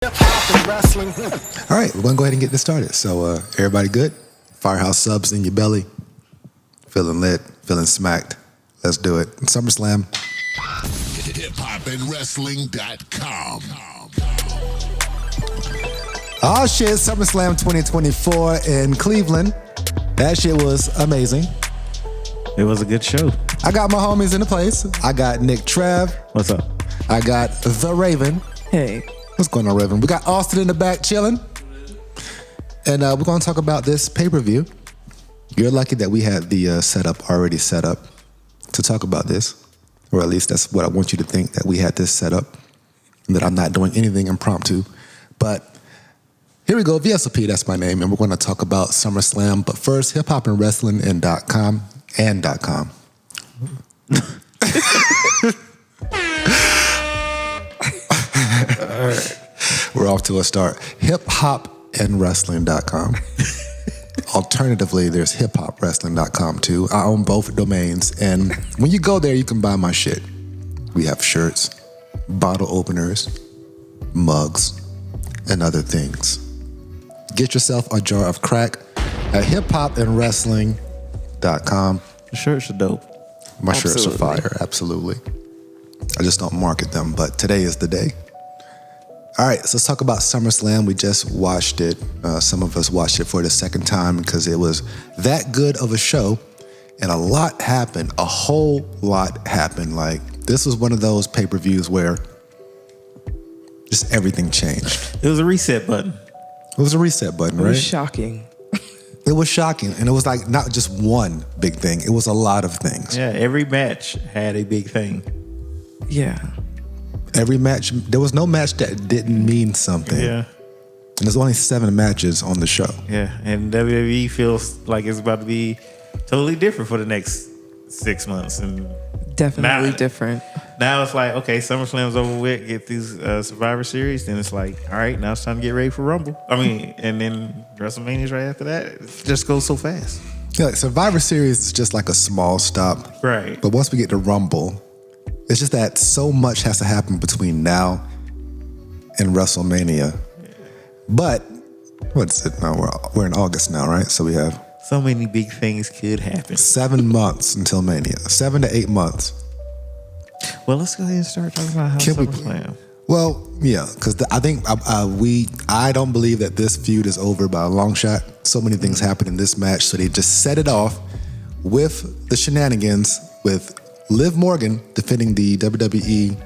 Wrestling. All right, we're going to go ahead and get this started. So, everybody good? Firehouse subs in your belly? Feeling lit? Feeling smacked? Let's do it. SummerSlam. HipHopandWrestling.com. Oh, shit. SummerSlam 2024 in Cleveland. That shit was amazing. It was a good show. I got my homies in the place. I got Nick Trev. What's up? I got The Raven. Hey. What's going on, Raven? We got Austin in the back chilling. And we're going to talk about this pay-per-view. You're lucky that we had the setup already set up to talk about this. Or at least that's what I want you to think, that we had this set up and that I'm not doing anything impromptu. But here we go. VSOP, that's my name. And we're going to talk about SummerSlam. But first, hiphopandwrestling.com and .com. We're off to a start. Hiphopandwrestling.com. Alternatively, there's hiphopwrestling.com too. I own both domains. And when you go there, you can buy my shit. We have shirts, bottle openers, mugs, and other things. Get yourself a jar of crack at hiphopandwrestling.com. The shirts are dope. My shirts are fire, absolutely. I just don't market them, but today is the day. All right, so let's talk about SummerSlam. We just watched it. Some of us watched it for the second time because it was that good of a show. And a lot happened. A whole lot happened. Like, this was one of those pay-per-views where just everything changed. It was a reset button. It was a reset button, right? It was shocking. It was shocking. And it was like not just one big thing. It was a lot of things. Yeah, every match had a big thing. Yeah. Every match, there was no match that didn't mean something. Yeah. And there's only 7 matches on the show. Yeah, and WWE feels like it's about to be totally different for the next 6 months. And Definitely different. now it's like, okay, SummerSlam's over with, get these Survivor Series, then it's like, all right, now it's time to get ready for Rumble. And then WrestleMania's right after that. It just goes so fast. Yeah, like Survivor Series is just like a small stop. Right. But once we get to Rumble, it's just that so much has to happen between now and WrestleMania. But what is it now? We're in August now, right? So we have So many big things could happen. 7 months until Mania. 7 to 8 months. Well, let's go ahead and start talking about how SummerSlam. Well, yeah, because I think I don't believe that this feud is over by a long shot. So many things happened in this match, so they just set it off with the shenanigans with Liv Morgan defending the WWE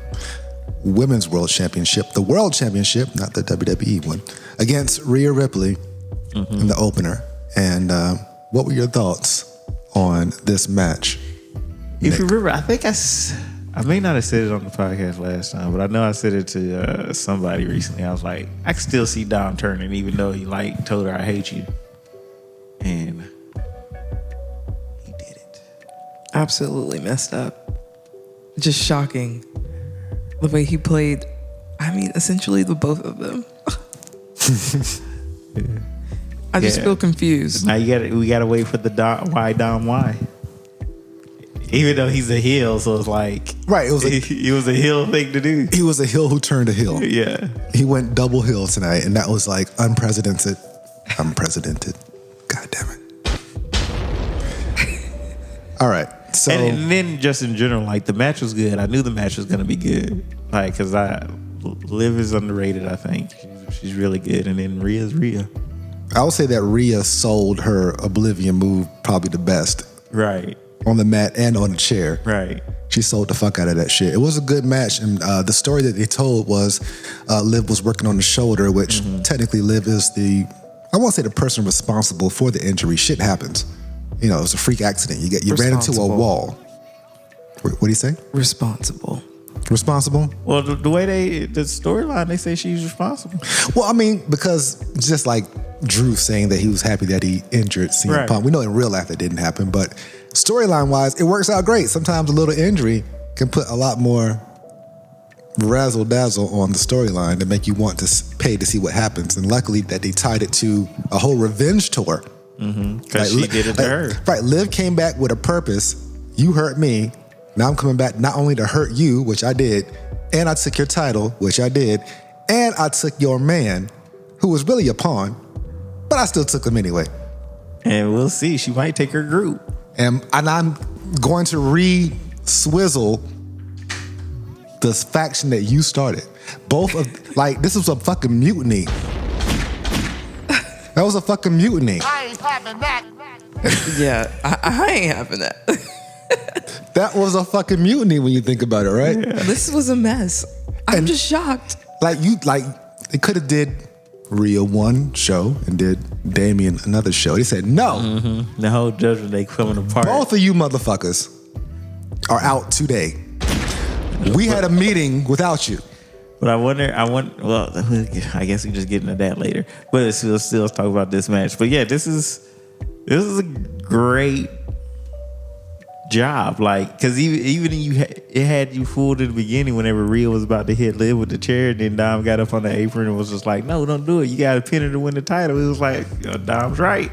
Women's World Championship, the World Championship, not the WWE one, against Rhea Ripley in the opener. And what were your thoughts on this match? If you remember, I think I may not have said it on the podcast last time, but I know I said it to somebody recently. I was like, I can still see Dom turning, even though he told her I hate you, and he did it. Absolutely messed up. Just shocking. The way he played, essentially the both of them. I just feel confused. Now we gotta wait for the Dom why. Even though he's a heel, so it's like Right, it was it was a heel thing to do. He was a heel who turned a heel. Yeah. He went double heel tonight, and that was like unprecedented. God damn it. All right. So And then just in general, like the match was good. I knew the match was gonna be good. Like, because Liv is underrated, I think. She's really good. And then Rhea's Rhea. I would say that Rhea sold her Oblivion move probably the best. Right. On the mat and on the chair. Right. She sold the fuck out of that shit. It was a good match, and the story that they told was Liv was working on the shoulder, which technically Liv is I won't say the person responsible for the injury. Shit happens. You know, it was a freak accident. You ran into a wall. What do you say? Responsible. Well, the way the storyline, they say she's responsible. Well, because just like Drew saying that he was happy that he injured CM Punk. We know in real life that didn't happen, but storyline wise, it works out great. Sometimes a little injury can put a lot more razzle dazzle on the storyline to make you want to pay to see what happens. And luckily that they tied it to a whole revenge tour. Because she did it to her. Right. Liv came back with a purpose. You hurt me. Now I'm coming back not only to hurt you, which I did, and I took your title, which I did, and I took your man, who was really a pawn, but I still took him anyway. And we'll see. She might take her group. And I'm going to re-swizzle the faction that you started. Both of, like, this was a fucking mutiny. That was a fucking mutiny. I ain't having that. Yeah, I ain't having that. That was a fucking mutiny when you think about it, right? Yeah. This was a mess. I'm just shocked. Like, they could have did Rhea one show and did Damian another show. They said, no. Mm-hmm. The whole Judgment Day coming apart. Both of you motherfuckers are out today. We had a meeting without you. But well, I guess we just get into that later. But we'll still talk about this match. But yeah, this is a great job. Like, because even it had you fooled in the beginning whenever Rhea was about to hit Liv with the chair. And then Dom got up on the apron and was just like, no, don't do it. You got to pin her to win the title. It was like, Dom's right.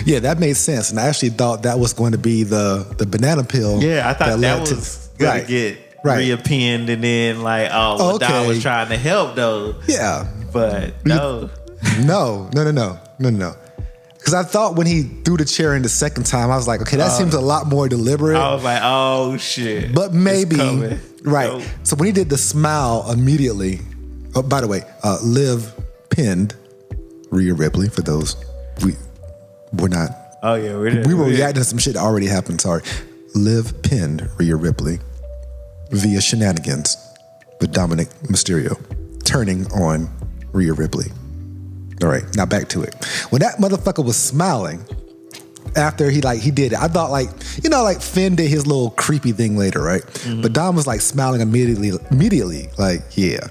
Yeah, that made sense. And I actually thought that was going to be the banana pill. Yeah, I thought that was going to get Rhea pinned, and then like, Dom was trying to help though. Yeah. But no. No. Because I thought when he threw the chair in the second time, I was like, okay, that seems a lot more deliberate. I was like, oh shit. But maybe, right. Nope. So when he did the smile immediately, oh, by the way, Liv pinned Rhea Ripley for those. We're not. Oh yeah, we were reacting to some shit that already happened. Sorry. Liv pinned Rhea Ripley via shenanigans with Dominic Mysterio turning on Rhea Ripley. All right, now back to it. When that motherfucker was smiling after he did it, I thought like Finn did his little creepy thing later, right? Mm-hmm. But Dom was like smiling immediately, like, yeah.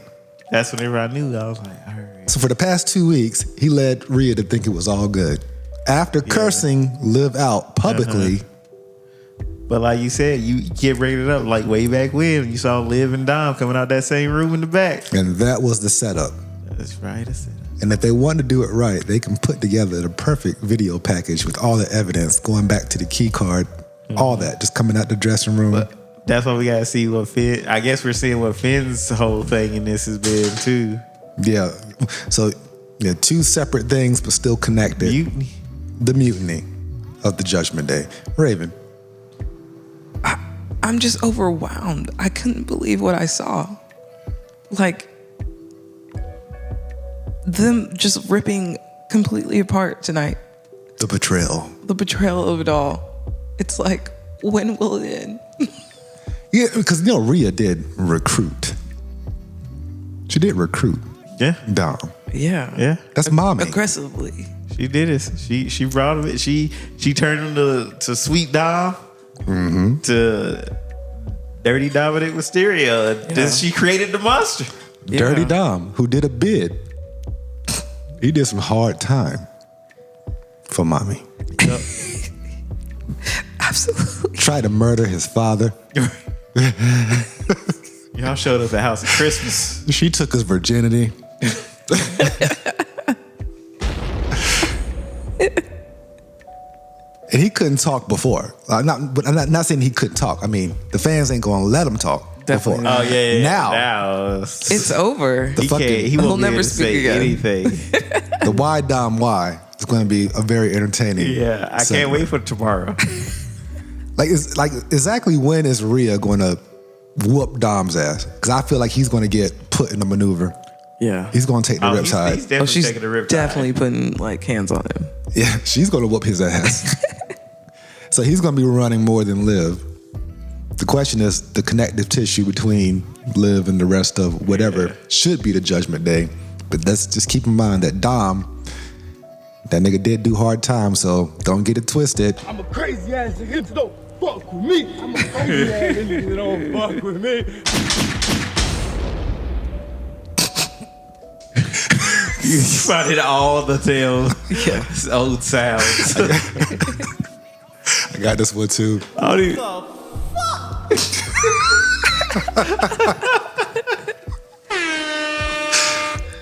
That's whenever I knew. I was like, all right. So for the past 2 weeks, he led Rhea to think it was all good. After cursing Liv out publicly. But like you said, you kept bringing it up like way back when you saw Liv and Dom coming out that same room in the back. And that was the setup. That's right. That's it. And if they want to do it right, they can put together the perfect video package with all the evidence going back to the key card, all that, just coming out the dressing room. But that's why we got to see what Finn, I guess we're seeing what Finn's whole thing in this has been too. Yeah. So, yeah, two separate things, but still connected. Mutiny. The mutiny of the Judgment Day. Raven. I'm just overwhelmed. I couldn't believe what I saw. Like, them just ripping completely apart tonight. The betrayal. The betrayal of it all. It's like, when will it end? Yeah, because, Rhea did recruit. She did recruit. Yeah. Dom. Yeah. Yeah. That's mommy. Aggressively. She did it. She brought him. She turned him to Sweet Dom, to Dirty Dominic Mysterio. Yeah. Then she created the monster. Dirty Yeah. Dom, who did a bid. He did some hard time for mommy. Yep. Absolutely. Tried to murder his father. Y'all showed up at House of Christmas. She took his virginity. And he couldn't talk before. But I'm not saying he couldn't talk. I mean, the fans ain't going to let him talk. Definitely before. not. Oh yeah. Now It's over. The He fucking- can't. He He'll won't never never speak say again. anything. the why Dom why is going to be a very entertaining. Yeah, I can't segment. wait for tomorrow. Like exactly when is Rhea going to whoop Dom's ass? Because I feel like he's going to get put in the maneuver. Yeah. He's going to take the He's riptide. definitely she's taking the riptide. definitely putting like hands on him. Yeah, she's going to whoop his ass. So he's going to be running more than Liv. The question is the connective tissue between Liv and the rest of whatever should be the Judgment Day. But let's just keep in mind that Dom, that nigga did do hard time, so don't get it twisted. I'm a crazy ass nigga that don't fuck with me. I'm a crazy ass nigga that don't fuck with me. You find it all the damn old sounds. I got this one too. All these-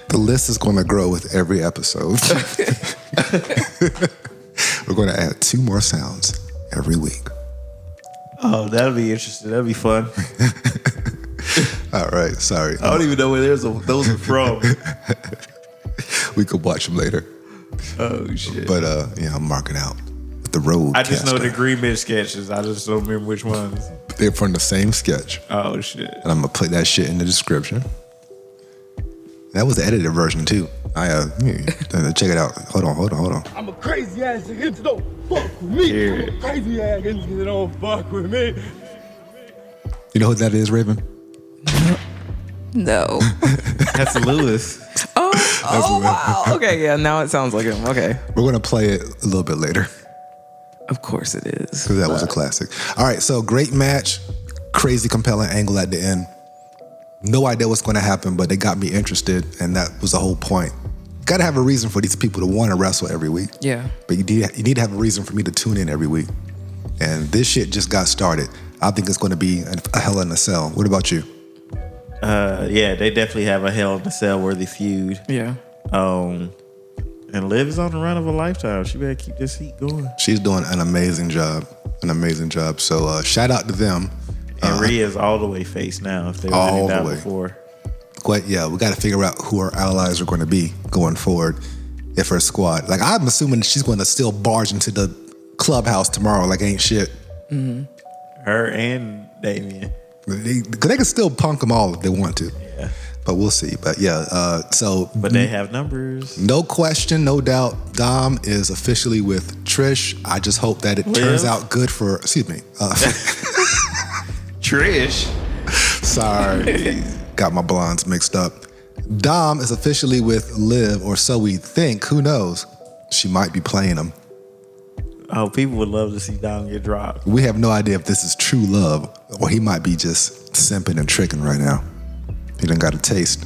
The list is going to grow with every episode. We're going to add 2 more sounds every week. Oh, that'll be interesting. That'll be fun. All right, sorry. I don't even know where those are from. We could watch them later. Oh shit! But yeah, I'm marking out the road. I just know the Green Bench sketches. I just don't remember which ones. They're from the same sketch. Oh shit! And I'm gonna put that shit in the description. That was the edited version too. Check it out. Hold on. I'm a crazy ass nigga that don't fuck with me. Yeah. I'm a crazy ass nigga that don't fuck with me. You know who that is, Raven? No. That's Lewis. Oh wow. Okay, yeah. Now it sounds like him. Okay. We're gonna play it a little bit later Of course it is. because that was a classic. All right, so great match, crazy compelling angle at the end. No idea what's going to happen, but they got me interested, and that was the whole point. Got to have a reason for these people to want to wrestle every week. Yeah. But you need to have a reason for me to tune in every week. And this shit just got started. I think it's going to be a hell in a cell. What about you? Yeah, they definitely have a Hell in a Cell worthy feud. Yeah. And Liv is on the run of a lifetime. She better keep this heat going. She's doing an amazing job. So shout out to them. And Rhea's all the way face now. If they were all down the way. before. But yeah, we got to figure out who our allies are going to be going forward. If her squad, like I'm assuming she's going to still barge into the clubhouse tomorrow like ain't shit. Her and Damien. They can still punk them all if they want to. Yeah. But we'll see. But yeah, But they have numbers. no question, no doubt, Dom is officially with Trish. I just hope that it turns out good for, Trish. Sorry, got my blondes mixed up. Dom is officially with Liv, or so we think. Who knows? She might be playing him. Oh, people would love to see Dom get dropped. We have no idea if this is true love, or he might be just simping and tricking right now. He done got a taste.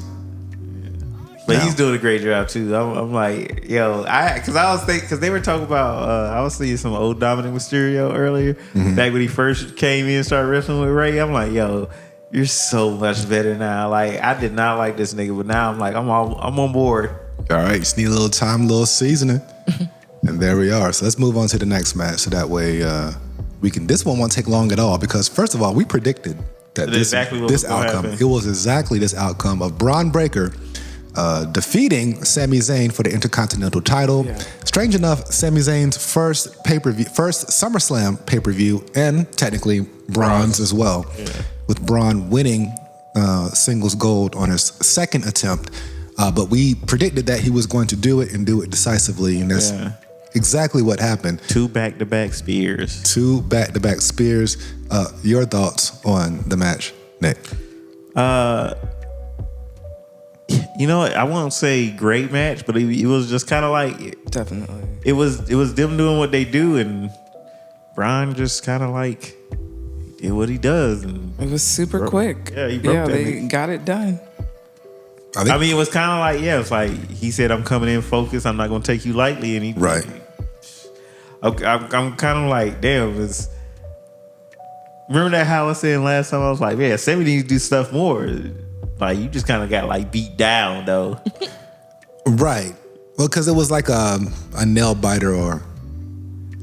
But No. he's doing a great job too. I'm like, yo, because they were talking about, I was seeing some old Dominic Mysterio earlier, back when he first came in and started wrestling with Ray. I'm like, yo, you're so much better now. Like, I did not like this nigga, but now I'm like, I'm on board. All right, just need a little time, a little seasoning. And there we are. So let's move on to the next match. So that way we can, this one won't take long at all because first of all, we predicted that That's exactly what was gonna outcome, happen. it was exactly this outcome of Braun Breaker defeating Sami Zayn for the Intercontinental title. Yeah. Strange enough, Sami Zayn's first SummerSlam pay-per-view, and technically Braun's as well. Yeah. With Braun winning singles gold on his second attempt. But we predicted that he was going to do it and do it decisively, and that's exactly what happened. 2 back-to-back spears. 2 back-to-back spears. Your thoughts on the match, Nick? You know what? I won't say great match, but it was just kind of like Definitely. it was them doing what they do, and Braun just kind of like did what he does, and It was super quick. Yeah, he broke that they nigga. got it done. I mean, it was kind of like, yeah, it's like he said, "I'm coming in focused. I'm not going to take you lightly," and he Right. I'm kind of like, damn. Remember that how I was saying last time? I was like, man, Sammy needs to do stuff more. Like, you just kind of got like beat down though. Right. Well, because it was like a nail biter, or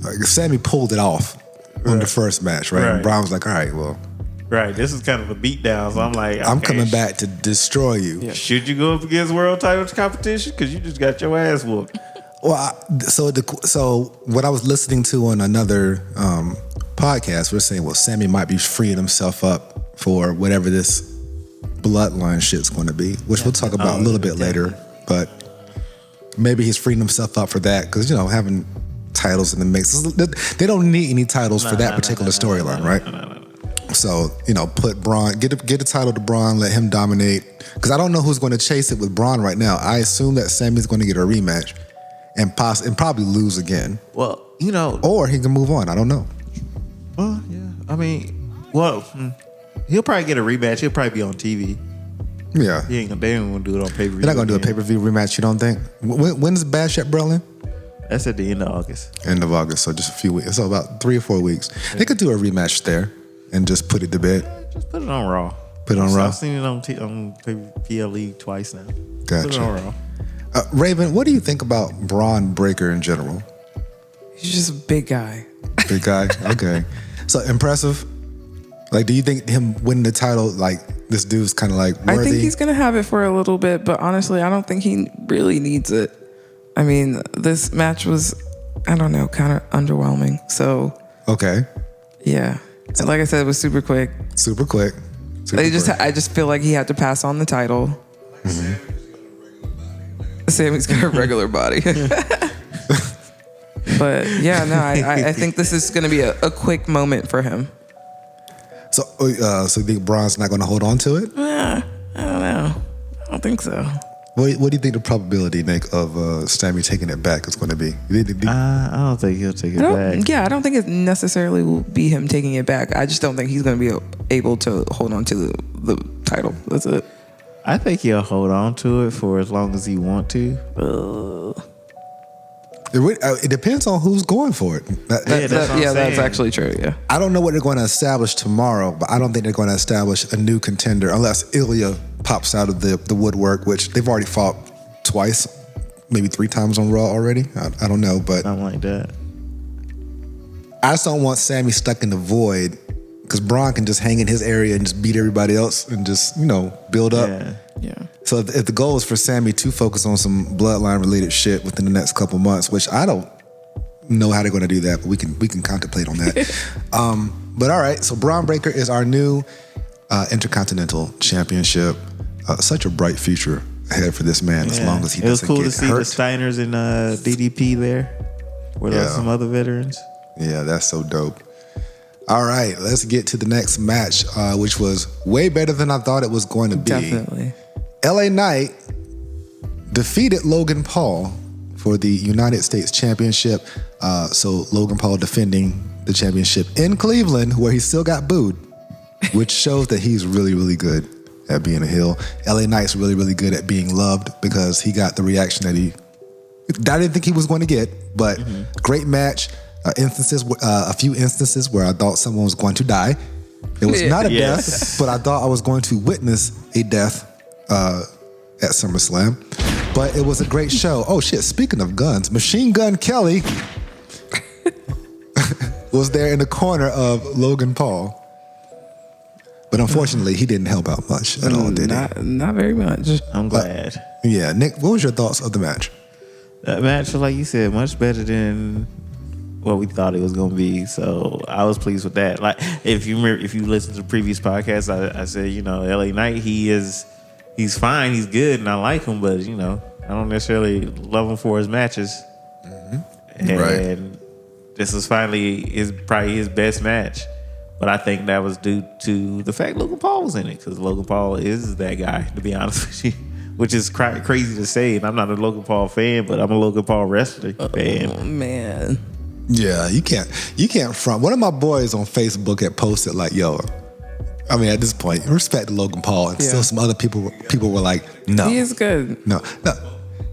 like Sammy pulled it off on the first match, right? Right. And Braun was like, all right, well, Right. This is kind of a beat down. So I'm like, I'm okay, coming back to destroy you. Yeah. Should you go up against world title competition? Because you just got your ass whooped. Well, so what I was listening to on another podcast, we're saying, well, Sammy might be freeing himself up for whatever this bloodline shit's going to be, which we'll talk about a little bit later. But maybe he's freeing himself up for that because, you know, having titles in the mix, they don't need any titles for that particular storyline, right? So, you know, put Braun, get the title to Braun, let him dominate. Because I don't know who's going to chase it with Braun right now. I assume that Sammy's going to get a rematch and probably lose again. Well, you know, Or he can move on. I don't know. well, yeah. I mean, well, he'll probably get a rematch. He'll probably be on TV. Yeah. They ain't gonna do it on pay-per-view. They're not going to do a pay-per-view rematch, you don't think? When's Bash at Berlin? That's at the end of August. End of August, so just a few weeks. So about 3 or 4 weeks. They could do a rematch there and just put it to bed. Just put it on Raw. Put it on Raw? I've seen it on PLE twice now. Gotcha. Put it on Raw. Raven, what do you think about Braun Breaker in general? He's just a big guy. Big guy? Okay. So impressive? Like, do you think him winning the title, like, this dude's kind of like worthy? I think he's gonna have it for a little bit, but honestly, I don't think he really needs it. I mean, this match was, I don't know, kind of underwhelming. So Okay. yeah, and like I said, it was super quick. Super quick. I just feel like he had to pass on the title. Sammy's got a regular body. But yeah, no, I think this is going to be a quick moment for him. So you think Braun's not going to hold on to it? I don't know. I don't think so. What do you think the probability, Nick, of Sammy taking it back is going to be? I don't think he'll take it back. Yeah, I don't think it necessarily will be him taking it back. I just don't think he's going to be able to hold on to the title. That's it. I think he'll hold on to it for as long as he want to. It depends on who's going for it. That's actually true. Yeah. I don't know what they're going to establish tomorrow, but I don't think they're going to establish a new contender unless Ilya pops out of the woodwork, which they've already fought twice, maybe 3 times on Raw already. I don't know, but Something like that. I just don't want Sammy stuck in the void because Braun can just hang in his area and just beat everybody else and just, build up. Yeah. So if the goal is for Sammy to focus on some bloodline related shit within the next couple months, which I don't know how they're going to do that, but we can contemplate on that. But all right, so Braun Breaker is our new Intercontinental Championship. Such a bright future ahead for this man, as long as he doesn't get hurt. It was cool to see the Steiners and DDP there. Were there some other veterans? Yeah, that's so dope. All right, let's get to the next match, which was way better than I thought it was going to be. Definitely. LA Knight defeated Logan Paul for the United States Championship. So Logan Paul defending the championship in Cleveland, where he still got booed, which shows that he's really, really good at being a heel. LA Knight's really, really good at being loved because he got the reaction that I didn't think he was going to get, but great match. A few instances where I thought someone was going to die. It was not a death, but I thought I was going to witness a death at SummerSlam. But it was a great show. Oh shit, speaking of guns, Machine Gun Kelly was there in the corner of Logan Paul. But unfortunately, he didn't help out much at all, did he? Not very much. I'm glad. Yeah, Nick, what was your thoughts of the match? That match, like you said, much better than what we thought it was going to be. So I was pleased with that. Like if you listen to the previous podcast, I said, LA Knight, he's fine, he's good, and I like him, but I don't necessarily love him for his matches. And this was finally probably his best match. But I think that was due to the fact Logan Paul was in it, because Logan Paul is that guy, to be honest with you, which is crazy to say. And I'm not a Logan Paul fan, but I'm a Logan Paul wrestling fan. Oh man. Yeah, you can't front. One of my boys on Facebook had posted like, "Yo, I mean, at this point, respect Logan Paul," and still some other people were like, "No, He is good. no,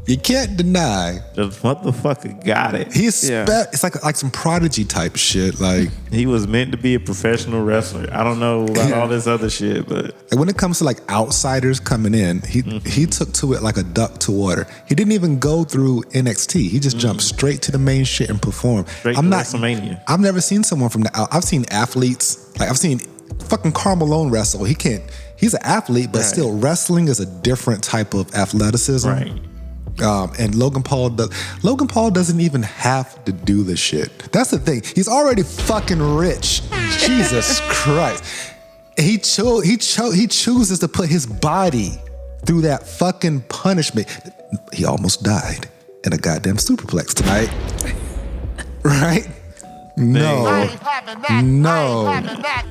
you can't deny." The motherfucker got it. It's like some Prodigy type shit. Like He was meant to be a professional wrestler. I don't know about all this other shit, but when it comes to like outsiders coming in, he took to it like a duck to water. He didn't even go through NXT. He just jumped straight to the main shit and performed. Straight to WrestleMania. I've never seen someone from I've seen athletes, like I've seen fucking Karl Malone wrestle. He's an athlete, but still wrestling is a different type of athleticism. Right. And Logan Paul doesn't even have to do the shit. That's the thing. He's already fucking rich. Jesus Christ. He chooses to put his body through that fucking punishment. He almost died in a goddamn superplex tonight. Right? No.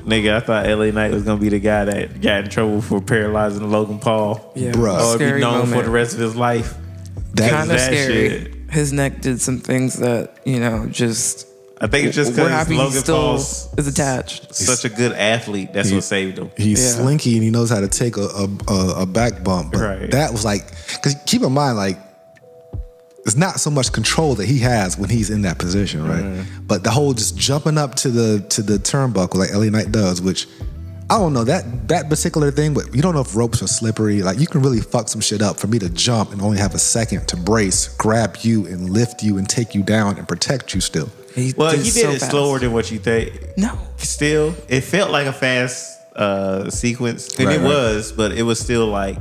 Nigga, I thought LA Knight was gonna be the guy that got in trouble for paralyzing Logan Paul. Yeah. Bruh. Or be Scary known moment. for the rest of his life. Kind of that scary. shit. His neck did some things that just. I think it's just we're because happy he Logan still Paul's is attached. such a good athlete. That's what saved him. He's Yeah. slinky and he knows how to take a back bump. But Right. that was like, because keep in mind, like, it's not so much control that he has when he's in that position, right? But the whole just jumping up to the turnbuckle like LA Knight does, which I don't know, that particular thing, but you don't know if ropes are slippery. Like you can really fuck some shit up for me to jump and only have a second to brace, grab you and lift you and take you down and protect you still. He Well, he did so it fast. slower than what you think. No. Still, it felt like a fast sequence, and Right, it right. was, but it was still like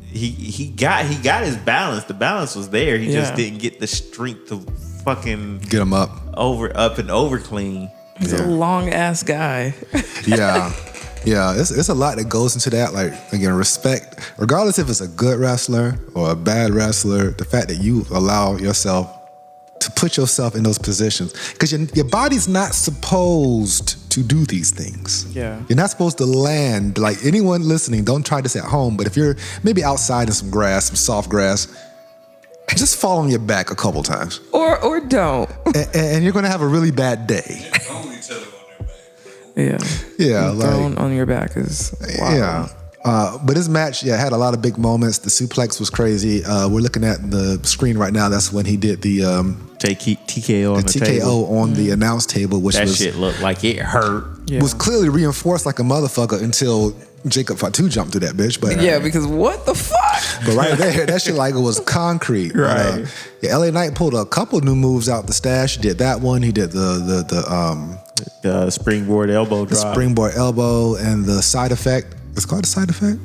he got his balance. The balance was there. He just Yeah. didn't get the strength to fucking Get him up. up and over clean. He's a long ass guy. Yeah. Yeah, it's a lot that goes into that. Like, again, respect, regardless if it's a good wrestler or a bad wrestler, the fact that you allow yourself to put yourself in those positions. Because your body's not supposed to do these things. Yeah. You're not supposed to land. Like, anyone listening, don't try this at home, but if you're maybe outside in some grass, some soft grass, just fall on your back a couple times. Or don't. And you're going to have a really bad day. Yeah. Yeah, like... Thrown on your back is wild. Yeah. But this match, had a lot of big moments. The suplex was crazy. We're looking at the screen right now. That's when he did the TKO on the TKO table. on the announce table, which That was shit looked like it hurt. Yeah. was clearly reinforced like a motherfucker until Jacob Fatu jumped through that bitch. But Yeah, because what the fuck? but right there, that shit like it was concrete. Right. LA Knight pulled a couple new moves out the stash. He did that one. He did The springboard elbow the drop. springboard elbow and the side effect. It's called the side effect?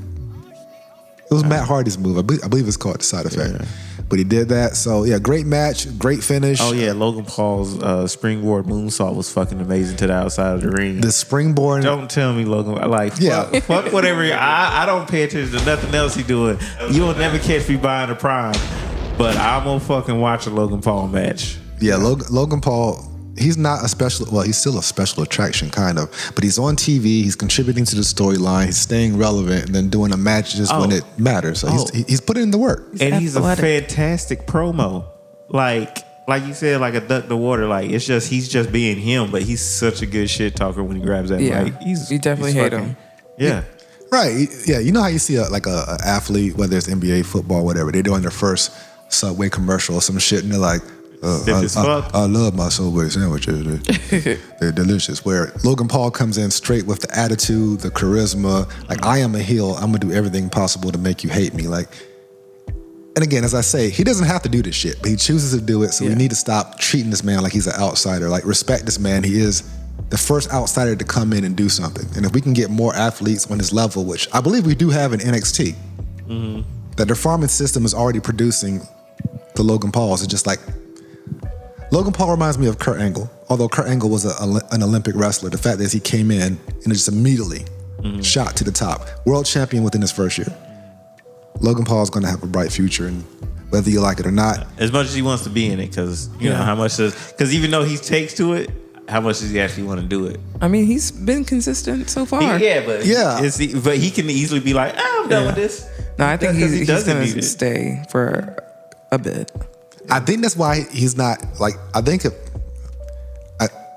It was Matt Hardy's move. I believe it's called the side effect. Yeah. But he did that. So, yeah, great match, great finish. Oh yeah, Logan Paul's springboard moonsault was fucking amazing to the outside of the ring. The springboard. Don't tell me Logan. Like, Yeah. fuck whatever. I don't pay attention to nothing else he doing. You'll never catch me buying a Prime, but I'm gonna fucking watch a Logan Paul match. Yeah, Logan Paul, he's not a special, well, he's still a special attraction, kind of. But he's on TV, he's contributing to the storyline, he's staying relevant, and then doing a match just when it matters. So he's putting in the work. And he's a athletic. fantastic promo. Like you said, like a duck the water. Like he's just being him, but he's such a good shit talker when he grabs that Yeah. mic. You definitely hate him. Yeah. Right. Yeah, you know how you see a athlete, whether it's NBA, football, whatever, they're doing their first Subway commercial or some shit, and they're like, Stiff as fuck. I love my Subway sandwiches. They're delicious. Where Logan Paul comes in straight with the attitude, the charisma. Like, I am a heel. I'm gonna do everything possible to make you hate me. Like, and again, as I say, he doesn't have to do this shit, but he chooses to do it. So we need to stop treating this man like he's an outsider. Like, respect this man. He is the first outsider to come in and do something. And if we can get more athletes on his level, which I believe we do have in NXT, that their farming system is already producing the Logan Pauls. It's just like, Logan Paul reminds me of Kurt Angle. Although Kurt Angle was an Olympic wrestler, the fact is he came in and just immediately shot to the top. World champion within his first year. Logan Paul is going to have a bright future, and whether you like it or not. As much as he wants to be in it, because you know how much because even though he takes to it, how much does he actually want to do it? I mean, he's been consistent so far. But but he can easily be like, I'm done with this. No, I think Because he he's doesn't going need to it. stay for a bit. I think that's why he's not, like, I think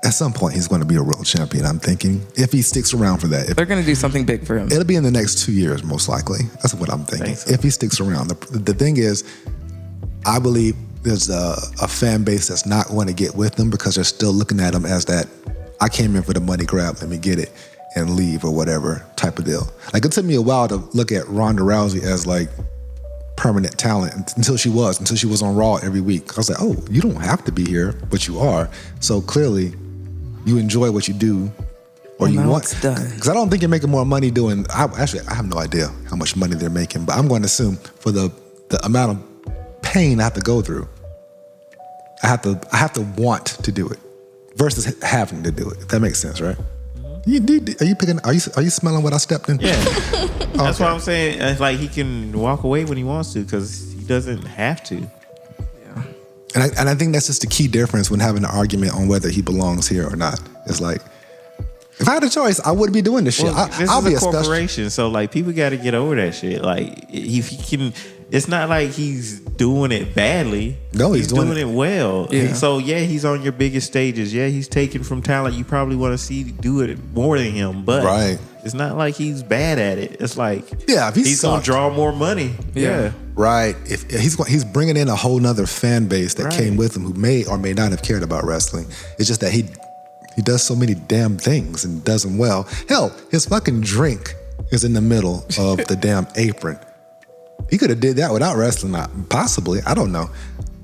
at some point he's going to be a world champion, I'm thinking, if he sticks around for that. They're going to do something big for him. It'll be in the next 2 years, most likely. That's what I'm thinking. So. If he sticks around. The thing is, I believe there's a fan base that's not going to get with him because they're still looking at him as that, I came in for the money grab, let me get it and leave or whatever type of deal. Like, it took me a while to look at Ronda Rousey as like permanent talent until she was on Raw every week. I was like, oh, you don't have to be here, but you are. So clearly you enjoy what you do, or you now want. it's done. Because I don't think you're making more money doing. I have no idea how much money they're making, but I'm going to assume for the amount of pain I have to go through, I have to want to do it versus having to do it. If that makes sense, right? Are you smelling what I stepped in? Yeah. That's why I'm saying it's like he can walk away when he wants to because he doesn't have to. And I think that's just the key difference when having an argument on whether he belongs here or not. It's like, if I had a choice, I wouldn't be doing this shit. Well, I'll this be is a a special. corporation, so like people got to get over that shit. Like if he can, it's not like he's doing it badly. No, he's doing it well. Yeah. So he's on your biggest stages. Yeah, he's taken from talent you probably want to see do it more than him. But Right. it's not like he's bad at it. It's like Yeah, if he's gonna sucked. draw more money. Yeah. Right. If he's bringing in a whole nother fan base that Right. came with him who may or may not have cared about wrestling. It's just that he does so many damn things and does them well. Hell, his fucking drink is in the middle of the damn apron. He could have did that without wrestling, possibly. I don't know.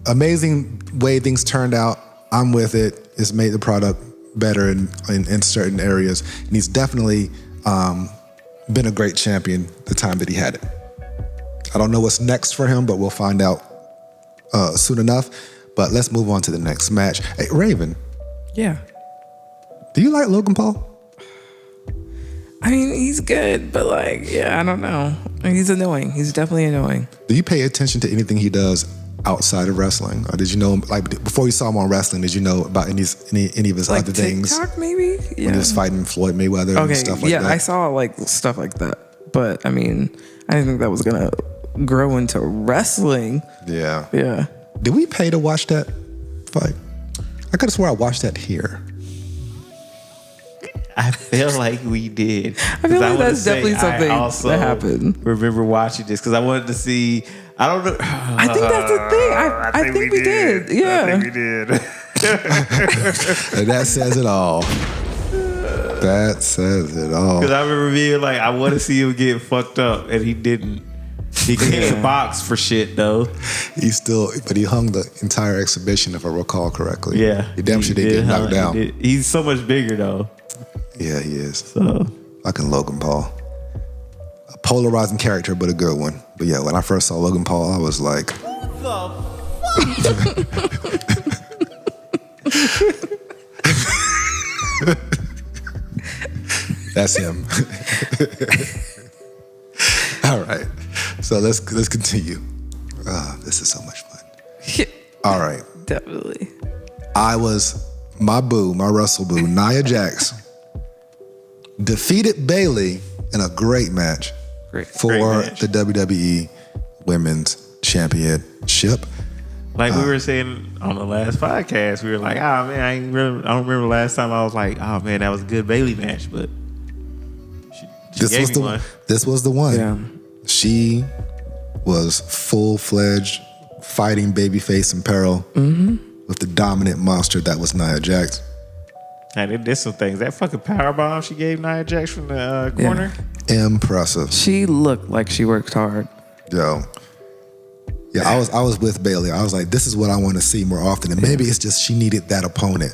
Amazing way things turned out. I'm with it. It's made the product better in certain areas. And he's definitely been a great champion the time that he had it. I don't know what's next for him, but we'll find out soon enough. But let's move on to the next match. Hey, Raven, Yeah. do you like Logan Paul? I mean, he's good, but like, yeah, I don't know. He's annoying. He's definitely annoying. Do you pay attention to anything he does outside of wrestling? Or did you know, like, before you saw him on wrestling, did you know about any of his Like other things? TikTok, maybe? Yeah. When he was fighting Floyd Mayweather and stuff like that? Yeah, I saw like stuff like that. But I mean, I didn't think that was gonna grow into wrestling. Yeah. Yeah. Did we pay to watch that fight? I could have swore I watched that here. I feel like we did. I feel like that's definitely something that happened. Remember watching this because I wanted to see. I don't know. I think that's the thing. I think we did. Yeah. I think we did. And that says it all. That says it all. Because I remember being like, I want to see him get fucked up, and he didn't. He can't box for shit though. But he hung the entire exhibition, if I recall correctly. Yeah, He damn sure did get knocked down. He's so much bigger though. Yeah, he is. So Fucking Logan Paul. A polarizing character, but a good one. But yeah, when I first saw Logan Paul, I was like, that's him. All right. So let's continue. This is so much fun. All right. Definitely. My Russell boo, Nia Jax, defeated Bayley in a great match for Great match. the WWE Women's Championship. like we were saying on the last podcast, we were like, oh man, I don't remember last time I was like, oh man, that was a good Bayley match, but she gave me one. This was the one. Yeah. She was full-fledged fighting babyface in peril with the dominant monster that was Nia Jax. And it did some things. That fucking powerbomb she gave Nia Jax from the corner. Impressive. She looked like she worked hard. Yo. Yeah, I was with Bayley. I was like, this is what I want to see more often. And maybe it's just she needed that opponent,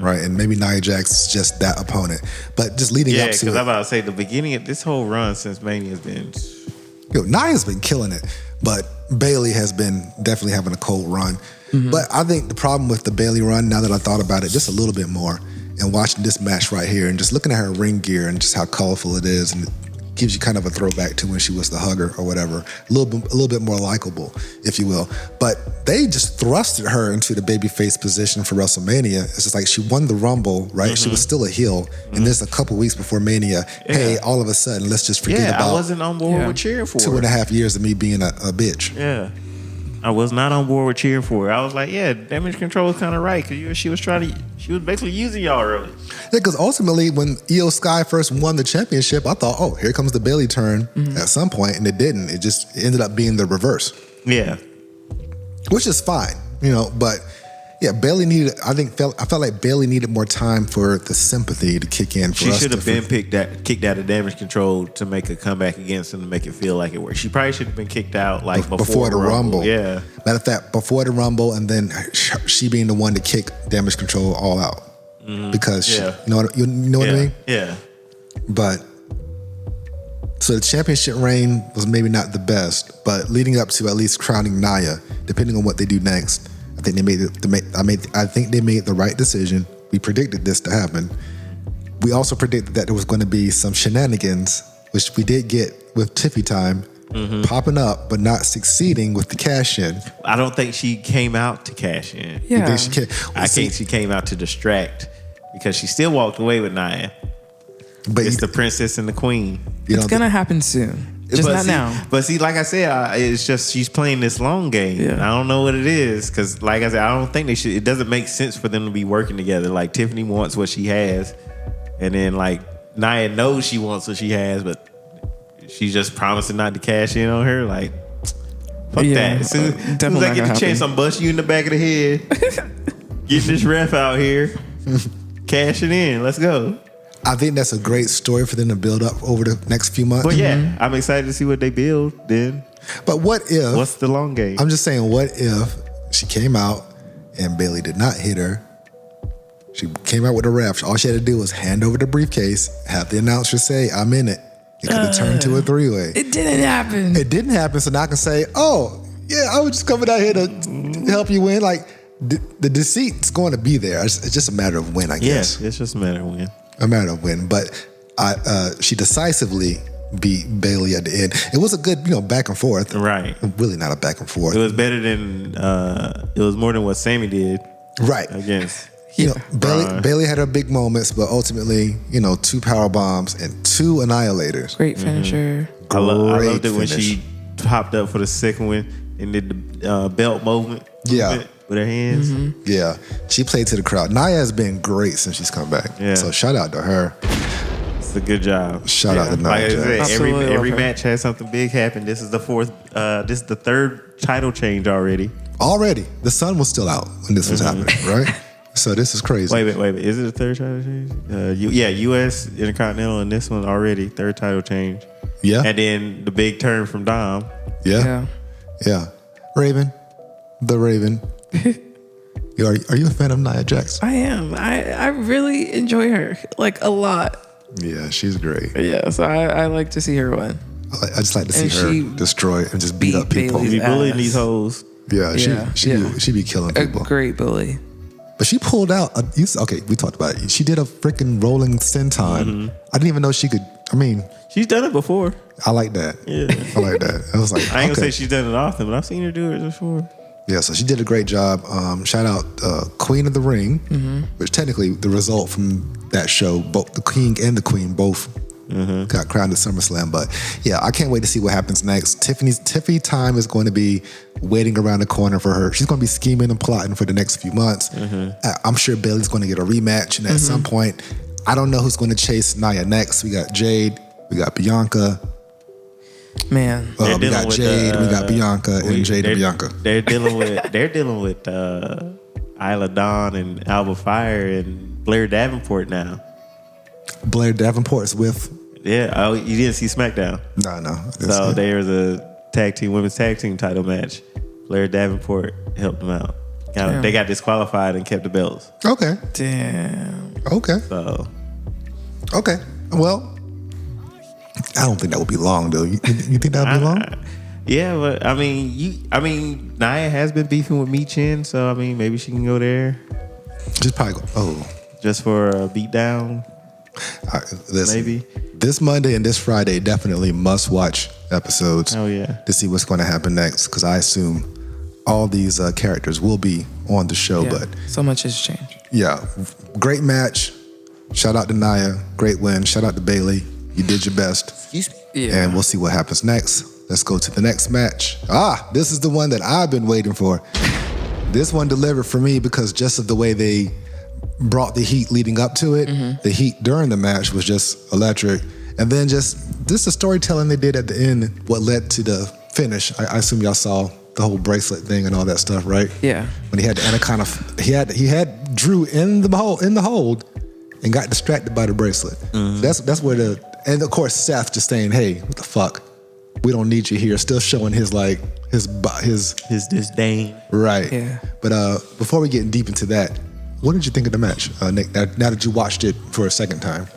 right? And maybe Nia Jax is just that opponent. But just leading Yeah, up to because I'm it, about to say the beginning of this whole run since Mania has been. Nia's been killing it, but Bayley has been definitely having a cold run. But I think the problem with the Bayley run, now that I thought about it just a little bit more, and watching this match right here, and just looking at her ring gear and just how colorful it is, and it gives you kind of a throwback to when she was the hugger or whatever, a little bit more likable, if you will. But they just thrusted her into the babyface position for WrestleMania. It's just like she won the Rumble, right? She was still a heel, and there's a couple weeks before Mania. Hey, all of a sudden, let's just forget about I wasn't on board with cheering for her. 2.5 years of me being a bitch. Yeah. I was not on board with cheering for her. I was like, yeah, Damage Control was kind of right because she was basically using y'all early. Yeah, because ultimately, when Io Sky first won the championship, I thought, oh, here comes the Bayley turn at some point, and it didn't. It just ended up being the reverse. Yeah. Which is fine, but yeah, Bayley needed, I felt like Bayley needed more time for the sympathy to kick in for She us. should have been kicked out of Damage Control to make a comeback against him to make it feel like it worked. She probably should have been kicked out like before the Rumble. Yeah. Matter of fact, before the Rumble, and then she being the one to kick Damage Control all out. Because she, you know what I mean? Yeah. But so the championship reign was maybe not the best, but leading up to at least crowning Nia, depending on what they do next, I think they made the right decision. We predicted this to happen. We also predicted that there was going to be some shenanigans, which we did get with Tiffy Time popping up, but not succeeding with the cash in. I don't think she came out to cash in. You Yeah. think she can? I think she came out to distract because she still walked away with Nia. But It's the princess and the queen. It's gonna happen soon. Just But not see- now. But see, like I said, it's just she's playing this long game. Yeah. I don't know what it is because, like I said, I don't think they should. It doesn't make sense for them to be working together. Like Tiffany wants what she has, and then like Nia knows she wants what she has, but she's just promising not to cash in on her. Like, fuck Yeah, that. As soon as definitely I not get the gonna chance, happen. I'm busting you in the back of the head. Getting this ref out here, cashing in. Let's go. I think that's a great story for them to build up over the next few months. But yeah, I'm excited to see what they build. Then But what if? what's the long game? I'm just saying, what if she came out and Bayley did not hit her She came out with a ref. All she had to do was hand over the briefcase, have the announcer say, "I'm in it." It could have turned to a 3-way. It didn't happen. It didn't happen, so now I can say, "Oh, yeah, I was just coming out here to help you win." Like the deceit's going to be there. It's just a matter of when, I guess. Yeah, it's just a matter of when. A matter of when. But she decisively beat Bailey at the end. It was a good, back and forth. Right. Really not a back and forth. It was better than. It was more than what Sammy did. Right. Against. Bailey had her big moments, but ultimately, 2 power bombs and 2 annihilators. Great finisher. I loved it when finish. she popped up for the second one and did the belt movement. Yeah. With her hands. Yeah, she played to the crowd. Naya has been great since she's come back. Yeah. So shout out to her. It's a good job. Shout out to Nia Like I said, Jax. Absolutely every love her. match has something big happen. This is the fourth. This is the third title change already. Already, the sun was still out when this was happening, right? So this is crazy. Wait. Is it the third title change? U.S. Intercontinental and this one already third title change. Yeah, And then the big turn from Dom. yeah. Raven, the Raven. Are you a fan of Nia Jax? I am. I really enjoy her, like, a lot. Yeah, she's great. Yeah, so I like to see her win. I just like to see And her she destroy and just beat beat up people. Bailey's Be bullying ass. these hoes. Yeah, Yeah, she be killing A people. great bully. But she pulled out. Okay, we talked about it. She did a freaking rolling senton. I didn't even know she could. I mean, She's done it before. I like that. Yeah. I like that. I was like, I ain't okay. gonna say she's done it often, but I've seen her do it before. Yeah, so she did a great job. Shout out Queen of the Ring, which technically the result from that show, both the king and the queen both got crowned at SummerSlam. But yeah, I can't wait to see what happens next. Tiffany time is going to be waiting around the corner for her. She's going to be scheming and plotting for the next few months. I'm sure Bailey's going to get a rematch, and at some point, I don't know who's going to chase Nia next. We got Jade, we got Bianca. Man. They're We dealing got with, Jade, we got Bianca, and Jade and Bianca. They're dealing with Isla Dawn and Alba Fire and Blair Davenport now. Blair Davenport's with. Yeah. Oh, you didn't see SmackDown. No. So there's a women's tag team title match. Blair Davenport helped them out. They got disqualified and kept the belts. Okay. Damn. Okay. So Okay. Well, I don't think that would be long though. You think that would be long? yeah, but I mean, Nia has been beefing with Michin, so I mean, maybe she can go there Just probably go. Oh, just for a beatdown. listen, Maybe. this Monday and this Friday definitely must watch episodes. Oh yeah. To see what's going to happen next, because I assume all these characters will be on the show. Yeah, But so much has changed. yeah, great match. Shout out to Nia, great win. Shout out to Bailey, you did your best. Excuse me. Yeah. And we'll see what happens next. Let's go to the next match. This is the one that I've been waiting for. This one delivered for me because just of the way they brought the heat leading up to it, the heat during the match was just electric. And then just the storytelling they did at the end, what led to the finish. I assume y'all saw the whole bracelet thing and all that stuff, right? Yeah. When he had the anaconda, he had Drew in the hold and got distracted by the bracelet. That's where and of course Seth just saying, "Hey, what the fuck? We don't need you here." Still showing his disdain. right. Yeah. But before we get deep into that, what did you think of the match, Nick? Now that you watched it for a second time.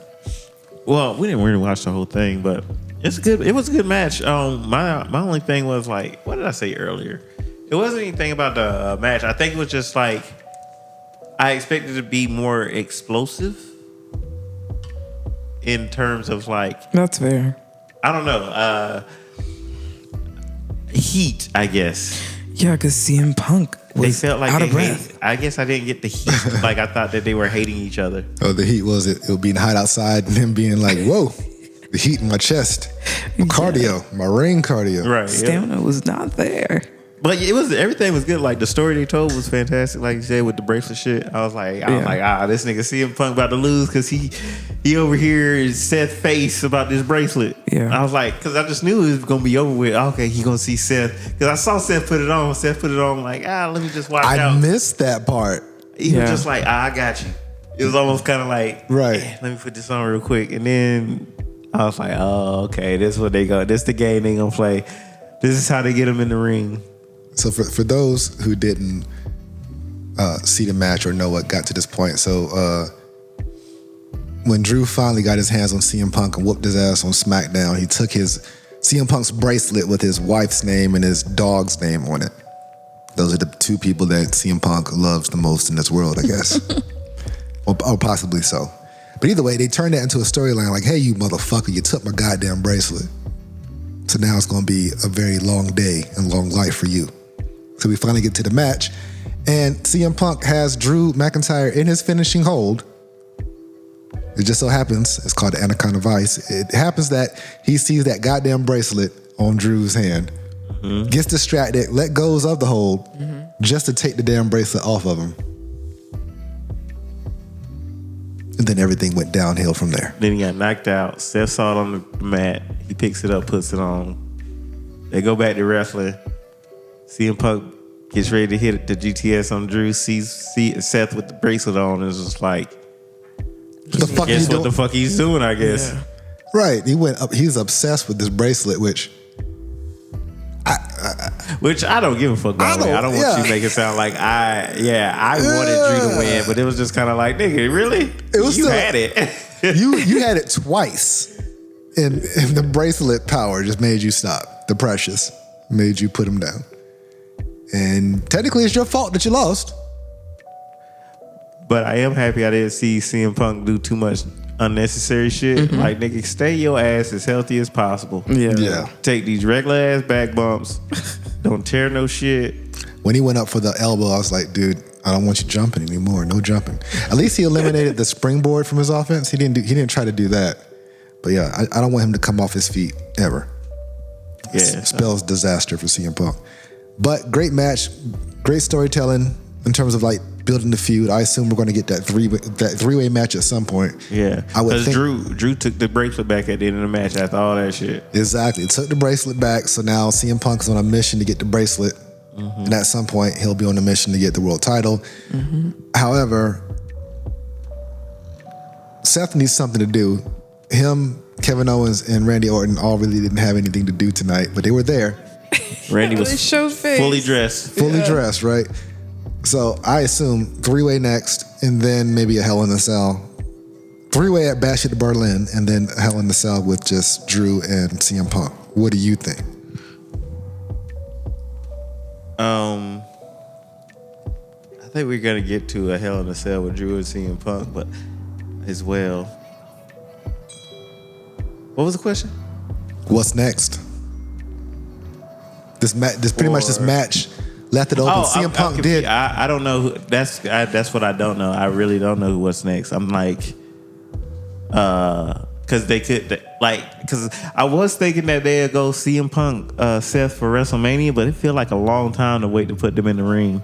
Well, we didn't really watch the whole thing, but it's good. It was a good match. My only thing was like, what did I say earlier? It wasn't anything about the match. I think it was just like I expected it to be more explosive in terms of like, That's fair. I don't know, heat, I guess. Yeah, because CM Punk They was felt like out they of breath. I guess I didn't get the heat. Like I thought that they were hating each other. Oh, the heat was it being hot outside and him being like, "Whoa, the heat in my chest, my cardio, my ring cardio." Right. Yeah. Stamina was not there. But everything was good. Like the story they told was fantastic. Like you said with the bracelet shit, I was like, this nigga CM Punk about to lose because he over here is Seth face about this bracelet. Yeah. I was like, because I just knew it was gonna be over with. Okay, he gonna see Seth because I saw Seth put it on. Seth put it on like, let me just watch I out. missed that part. He was Yeah. just like, I got you. It was almost kind of like, Right. let me put this on real quick, and then I was like, oh, okay, this is what they go. This the game they gonna play. This is how they get him in the ring. So for those who didn't see the match or know what got to this point. So when Drew finally got his hands on CM Punk and whooped his ass on SmackDown, he took his CM Punk's bracelet with his wife's name and his dog's name on it. Those are the two people that CM Punk loves the most in this world, I guess. or possibly so. But either way, they turned that into a storyline like, hey, you motherfucker, you took my goddamn bracelet. So now it's going to be a very long day and long life for you. So we finally get to the match. And CM Punk has Drew McIntyre in his finishing hold. It just so happens, it's called the Anaconda Vice. It happens that he sees that goddamn bracelet on Drew's hand, gets distracted, let goes of the hold, just to take the damn bracelet off of him. And then everything went downhill from there. Then he got knocked out. Seth saw it on the mat. He picks it up, puts it on. They go back to wrestling. CM Punk gets ready to hit the GTS on Drew. Sees Seth with the bracelet on and is just like, What the fuck guess what the fuck he's doing, I guess. Yeah. Right. He went up. He's obsessed with this bracelet, which I don't give a fuck, by the way. I don't want you to make it sound like I wanted Drew to win, but it was just kind of like, nigga, really? You had it. you had it twice, and the bracelet power just made you stop. The Precious made you put him down, and technically, it's your fault that you lost. But I am happy I didn't see CM Punk do too much unnecessary shit. Like, nigga, stay your ass as healthy as possible. Yeah. Take these regular ass back bumps. Don't tear no shit. When he went up for the elbow, I was like, dude, I don't want you jumping anymore. No jumping. At least he eliminated the springboard from his offense. He didn't try to do that. But yeah, I don't want him to come off his feet ever. Yeah. Spells disaster for CM Punk. But great match, great storytelling in terms of like building the feud. I assume we're going to get that three-way match at some point. Yeah, I would think Drew took the bracelet back at the end of the match after all that shit. Exactly, took the bracelet back. So now CM Punk is on a mission to get the bracelet, and at some point he'll be on a mission to get the world title. However, Seth needs something to do. Him, Kevin Owens, and Randy Orton all really didn't have anything to do tonight, but they were there. Randy They was showed face. fully dressed. Fully dressed, right? So I assume three-way next, and then maybe a Hell in a Cell. Three-way at Bash at Berlin, and then a Hell in a Cell with just Drew and CM Punk. What do you think? I think we're gonna get to a Hell in a Cell with Drew and CM Punk, but as well. What was the question? What's next? This match left it open. CM Punk did. I don't know. That's what I don't know. I really don't know what's next. I'm like, because they could because I was thinking that they'd go CM Punk, Seth for WrestleMania, but it feel like a long time to wait to put them in the ring.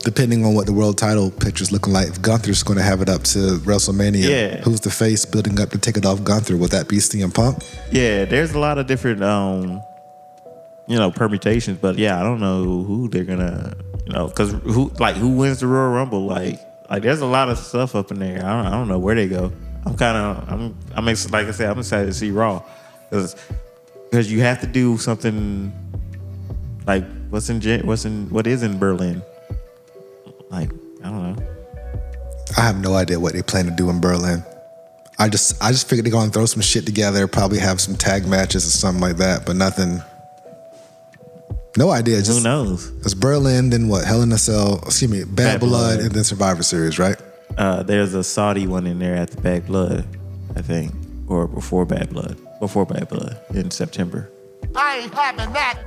Depending on what the world title picture's looking like, if Gunther's going to have it up to WrestleMania, who's the face building up to take it off Gunther? Would that be CM Punk? Yeah, there's a lot of different permutations, but yeah, I don't know who they're gonna, because who wins the Royal Rumble? Like there's a lot of stuff up in there. I don't know where they go. I'm like I said, I'm excited to see Raw because you have to do something like what is in Berlin. Like, I don't know. I have no idea what they plan to do in Berlin. I just figured they're going to throw some shit together, probably have some tag matches or something like that, but nothing. No idea. Who knows? It's Berlin, then what? Hell in a Cell, Bad Blood, and then Survivor Series, right? There's a Saudi one in there at the Bad Blood, I think, or before Bad Blood in September. I ain't having that.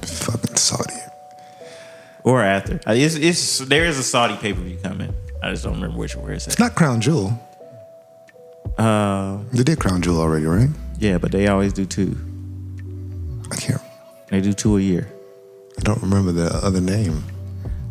Fucking Saudi. Or after. There is a Saudi pay-per-view coming. I just don't remember where it's at. It's not Crown Jewel. They did Crown Jewel already, right? Yeah, but they always do two. I can't. They do two a year. I don't remember the other name.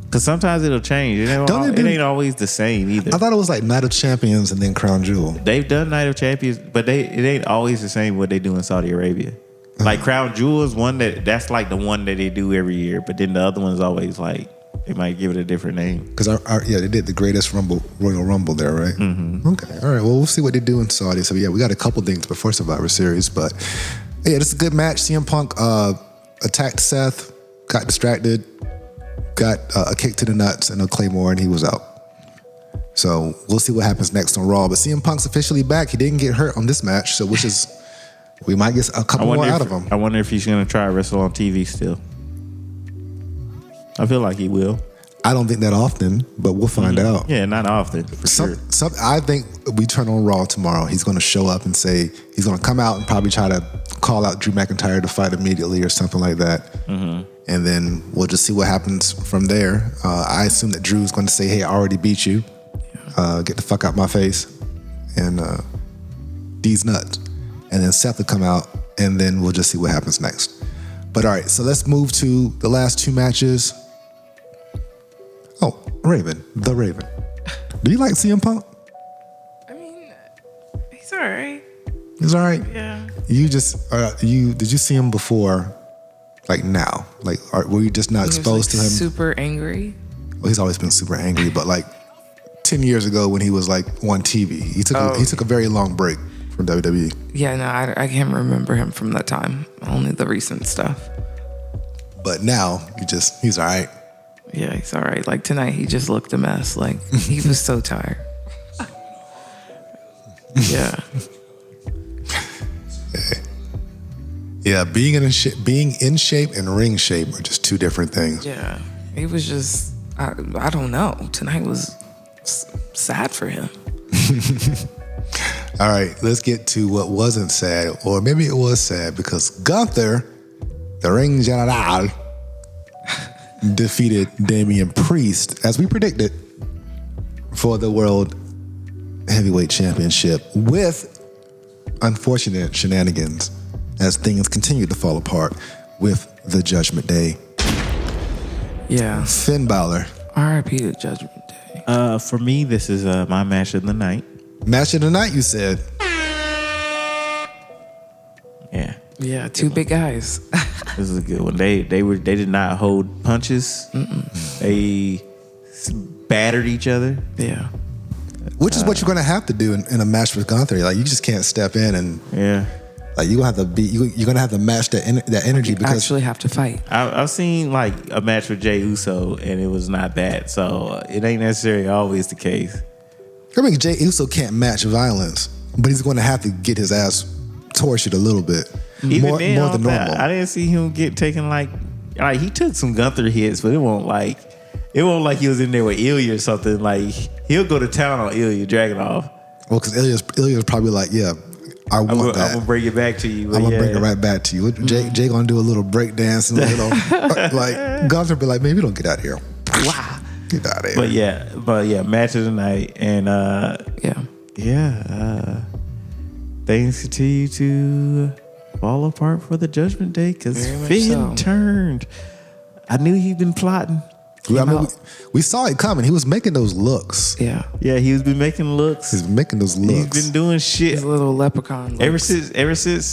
Because sometimes it'll change. It ain't always the same either. I thought it was like Night of Champions and then Crown Jewel. They've done Night of Champions, but it ain't always the same what they do in Saudi Arabia. Like Crown Jewel is one that's like the one that they do every year, but then the other one's always like they might give it a different name. Because they did the greatest Royal Rumble there, right? Mm-hmm. Okay, all right. Well, we'll see what they do in Saudi. So yeah, we got a couple things before Survivor Series, but yeah, this is a good match. CM Punk attacked Seth, got distracted, got a kick to the nuts and a Claymore, and he was out. So we'll see what happens next on Raw. But CM Punk's officially back. He didn't get hurt on this match, so which is we might get a couple more out of him. I wonder if he's going to try to wrestle on TV still. I feel like he will. I don't think that often, but we'll find out. Yeah, not often, for sure. I think we turn on Raw tomorrow. He's going to show up and say, he's going to come out and probably try to call out Drew McIntyre to fight immediately or something like that. And then we'll just see what happens from there. I assume that Drew's going to say, hey, I already beat you. Get the fuck out my face. And D's nuts. And then Seth will come out, and then we'll just see what happens next. But all right, so let's move to the last two matches. Oh, Raven, the Raven. Do you like CM Punk? I mean, he's all right. He's all right. Yeah. You just did you see him before, like now? Like, were you just not exposed to him? Super angry. Well, he's always been super angry, but like 10 years ago when he was like on TV, he took a very long break from WWE. Yeah, no, I can't remember him from that time. Only the recent stuff. But now he's all right. Yeah, he's all right. Like tonight, he just looked a mess. Like he was so tired. Yeah. Yeah, being in shape and ring shape are just two different things. Yeah, he was just I don't know. Tonight was sad for him. All right, let's get to what wasn't sad, or maybe it was sad because Gunther, the ring general, defeated Damian Priest, as we predicted, for the World Heavyweight Championship with unfortunate shenanigans as things continue to fall apart with the Judgment Day. Yeah. Finn Balor. R.I.P. to Judgment Day. For me, this is my match of the night. Match of the night, you said. Yeah. Yeah, two big guys. This is a good one. They did not hold punches. They battered each other. Yeah. Which is what you're going to have to do in a match with Gunther. Like, you just can't step in and like you're going to have to match that energy because actually have to fight. I've seen like a match with Jey Uso and it was not bad. So it ain't necessarily always the case. I mean, Jey Uso can't match violence, but he's going to have to get his ass tortured a little bit. Even more then, than normal. I didn't see him get taken like he took some Gunther hits, but it won't like he was in there with Ilya or something. Like he'll go to town on Ilya, drag it off. Well, because Ilya's probably like, yeah, I want that. I'm gonna bring it back to you. I'm gonna bring it right back to you. Jay gonna do a little break dance and a little like Gunther be like, maybe don't get out of here. Wow, get out of here. But yeah, match of the night and things continue to fall apart for the Judgment Day because Finn turned. I knew he'd been plotting. I mean, we saw it coming. He was making those looks. Yeah, he's been making looks. He's making those looks. He's been doing shit. his little leprechaun looks. Ever since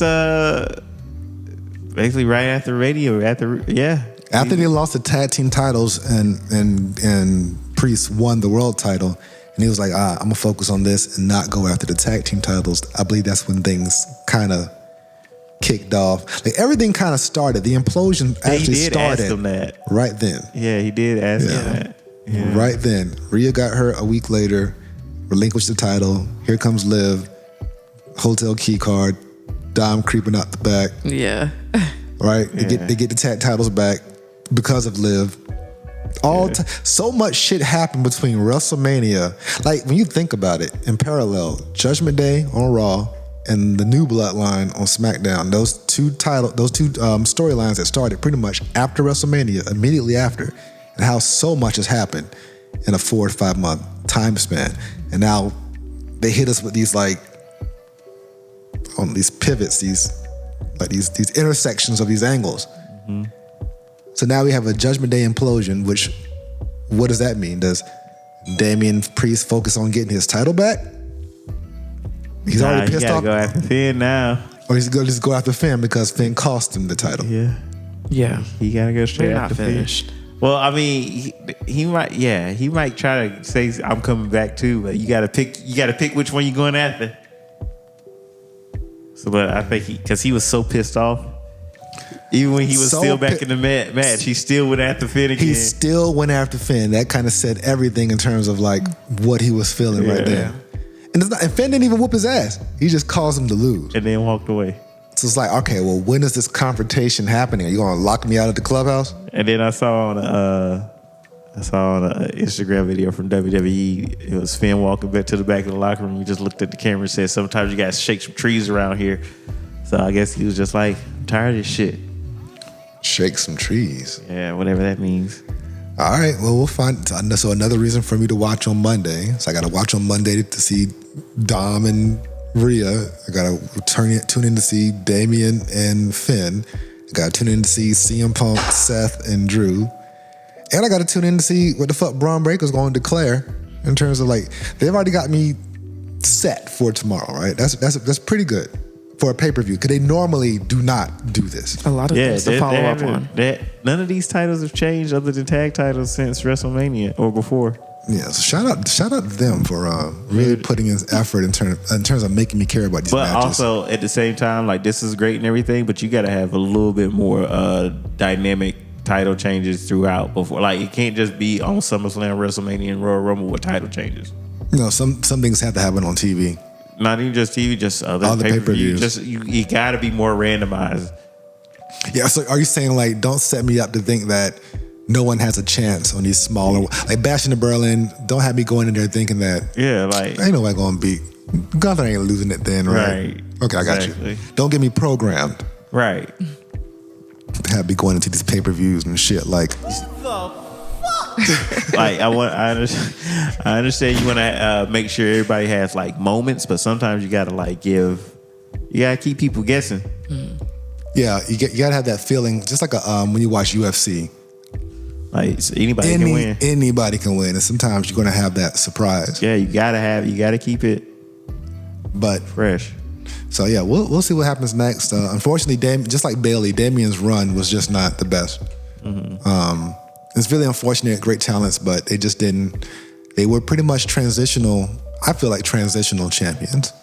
basically right after radio, after they lost the tag team titles and Priest won the world title, and he was like, I'm gonna focus on this and not go after the tag team titles. I believe that's when things kind of kicked off. Like everything kind of started. The implosion actually started ask him that. Right then. Yeah, he did ask him that. Yeah. Right then. Rhea got hurt a week later, relinquished the title. Here comes Liv, hotel key card, Dom creeping out the back. Yeah. Right? They get the tag titles back because of Liv. So much shit happened between WrestleMania. Like when you think about it, in parallel, Judgment Day on Raw and the New Bloodline on SmackDown. Those two storylines that started pretty much after WrestleMania, immediately after, and how so much has happened in a 4 to 5 month time span. And now they hit us with these these pivots, these intersections of these angles. Mm-hmm. So now we have a Judgment Day implosion, which, what does that mean? Does Damian Priest focus on getting his title back? He's already pissed off. Go after Finn now. Or he's going to just go after Finn because Finn cost him the title. Yeah. He got to go straight They're after not finished. Finn. Well, I mean, he might try to say I'm coming back too, but you got to pick which one you're going after. So, but I think because he was so pissed off. Even when he was So still back in the match, he still went after Finn again. He still went after Finn. That kind of said everything in terms of like what he was feeling right there. And Finn didn't even whoop his ass. He just caused him to lose. And then walked away. So it's like, okay, well, when is this confrontation happening? Are you going to lock me out of the clubhouse? And then I saw on an Instagram video from WWE, it was Finn walking back to the back of the locker room. He just looked at the camera and said, sometimes you got to shake some trees around here. So I guess he was just like, I'm tired of this shit. Shake some trees. Yeah, whatever that means. All right, well, we'll find. So another reason for me to watch on Monday. So I got to watch on Monday to see Dom and Rhea. I got to tune in to see Damian and Finn. I got to tune in to see CM Punk, Seth, and Drew. And I got to tune in to see what the fuck Braun Breaker's going to declare in terms of like, they've already got me set for tomorrow, right? That's pretty good for a pay-per-view because they normally do not do this. A lot of things to follow up on. None of these titles have changed other than tag titles since WrestleMania or before. Yeah, so shout out to them for really putting in effort in terms of making me care about these matches. But also at the same time, like this is great and everything, but you got to have a little bit more dynamic title changes throughout before. Like it can't just be on SummerSlam, WrestleMania, and Royal Rumble with title changes. You know, some things have to happen on TV. Not even just TV, just other pay-per-views. Just you got to be more randomized. Yeah. So are you saying like don't set me up to think that no one has a chance on these smaller, like Bash in Berlin? Don't have me going in there thinking that ain't nobody gonna beat Gunther. Ain't losing it then, right? Okay, I got you. Don't get me programmed. Right. Have me going into these pay-per-views and shit like. Like I understand you want to make sure everybody has like moments, but sometimes you gotta keep people guessing. Yeah, you gotta have that feeling, just like when you watch UFC. Like so anybody can win. Anybody can win, and sometimes you're gonna have that surprise. Yeah, you gotta keep it, but fresh. So yeah, we'll see what happens next. Unfortunately, just like Bailey, Damian's run was just not the best. Mm-hmm. It's really unfortunate. Great talents, but they just didn't. They were pretty much transitional. I feel like transitional champions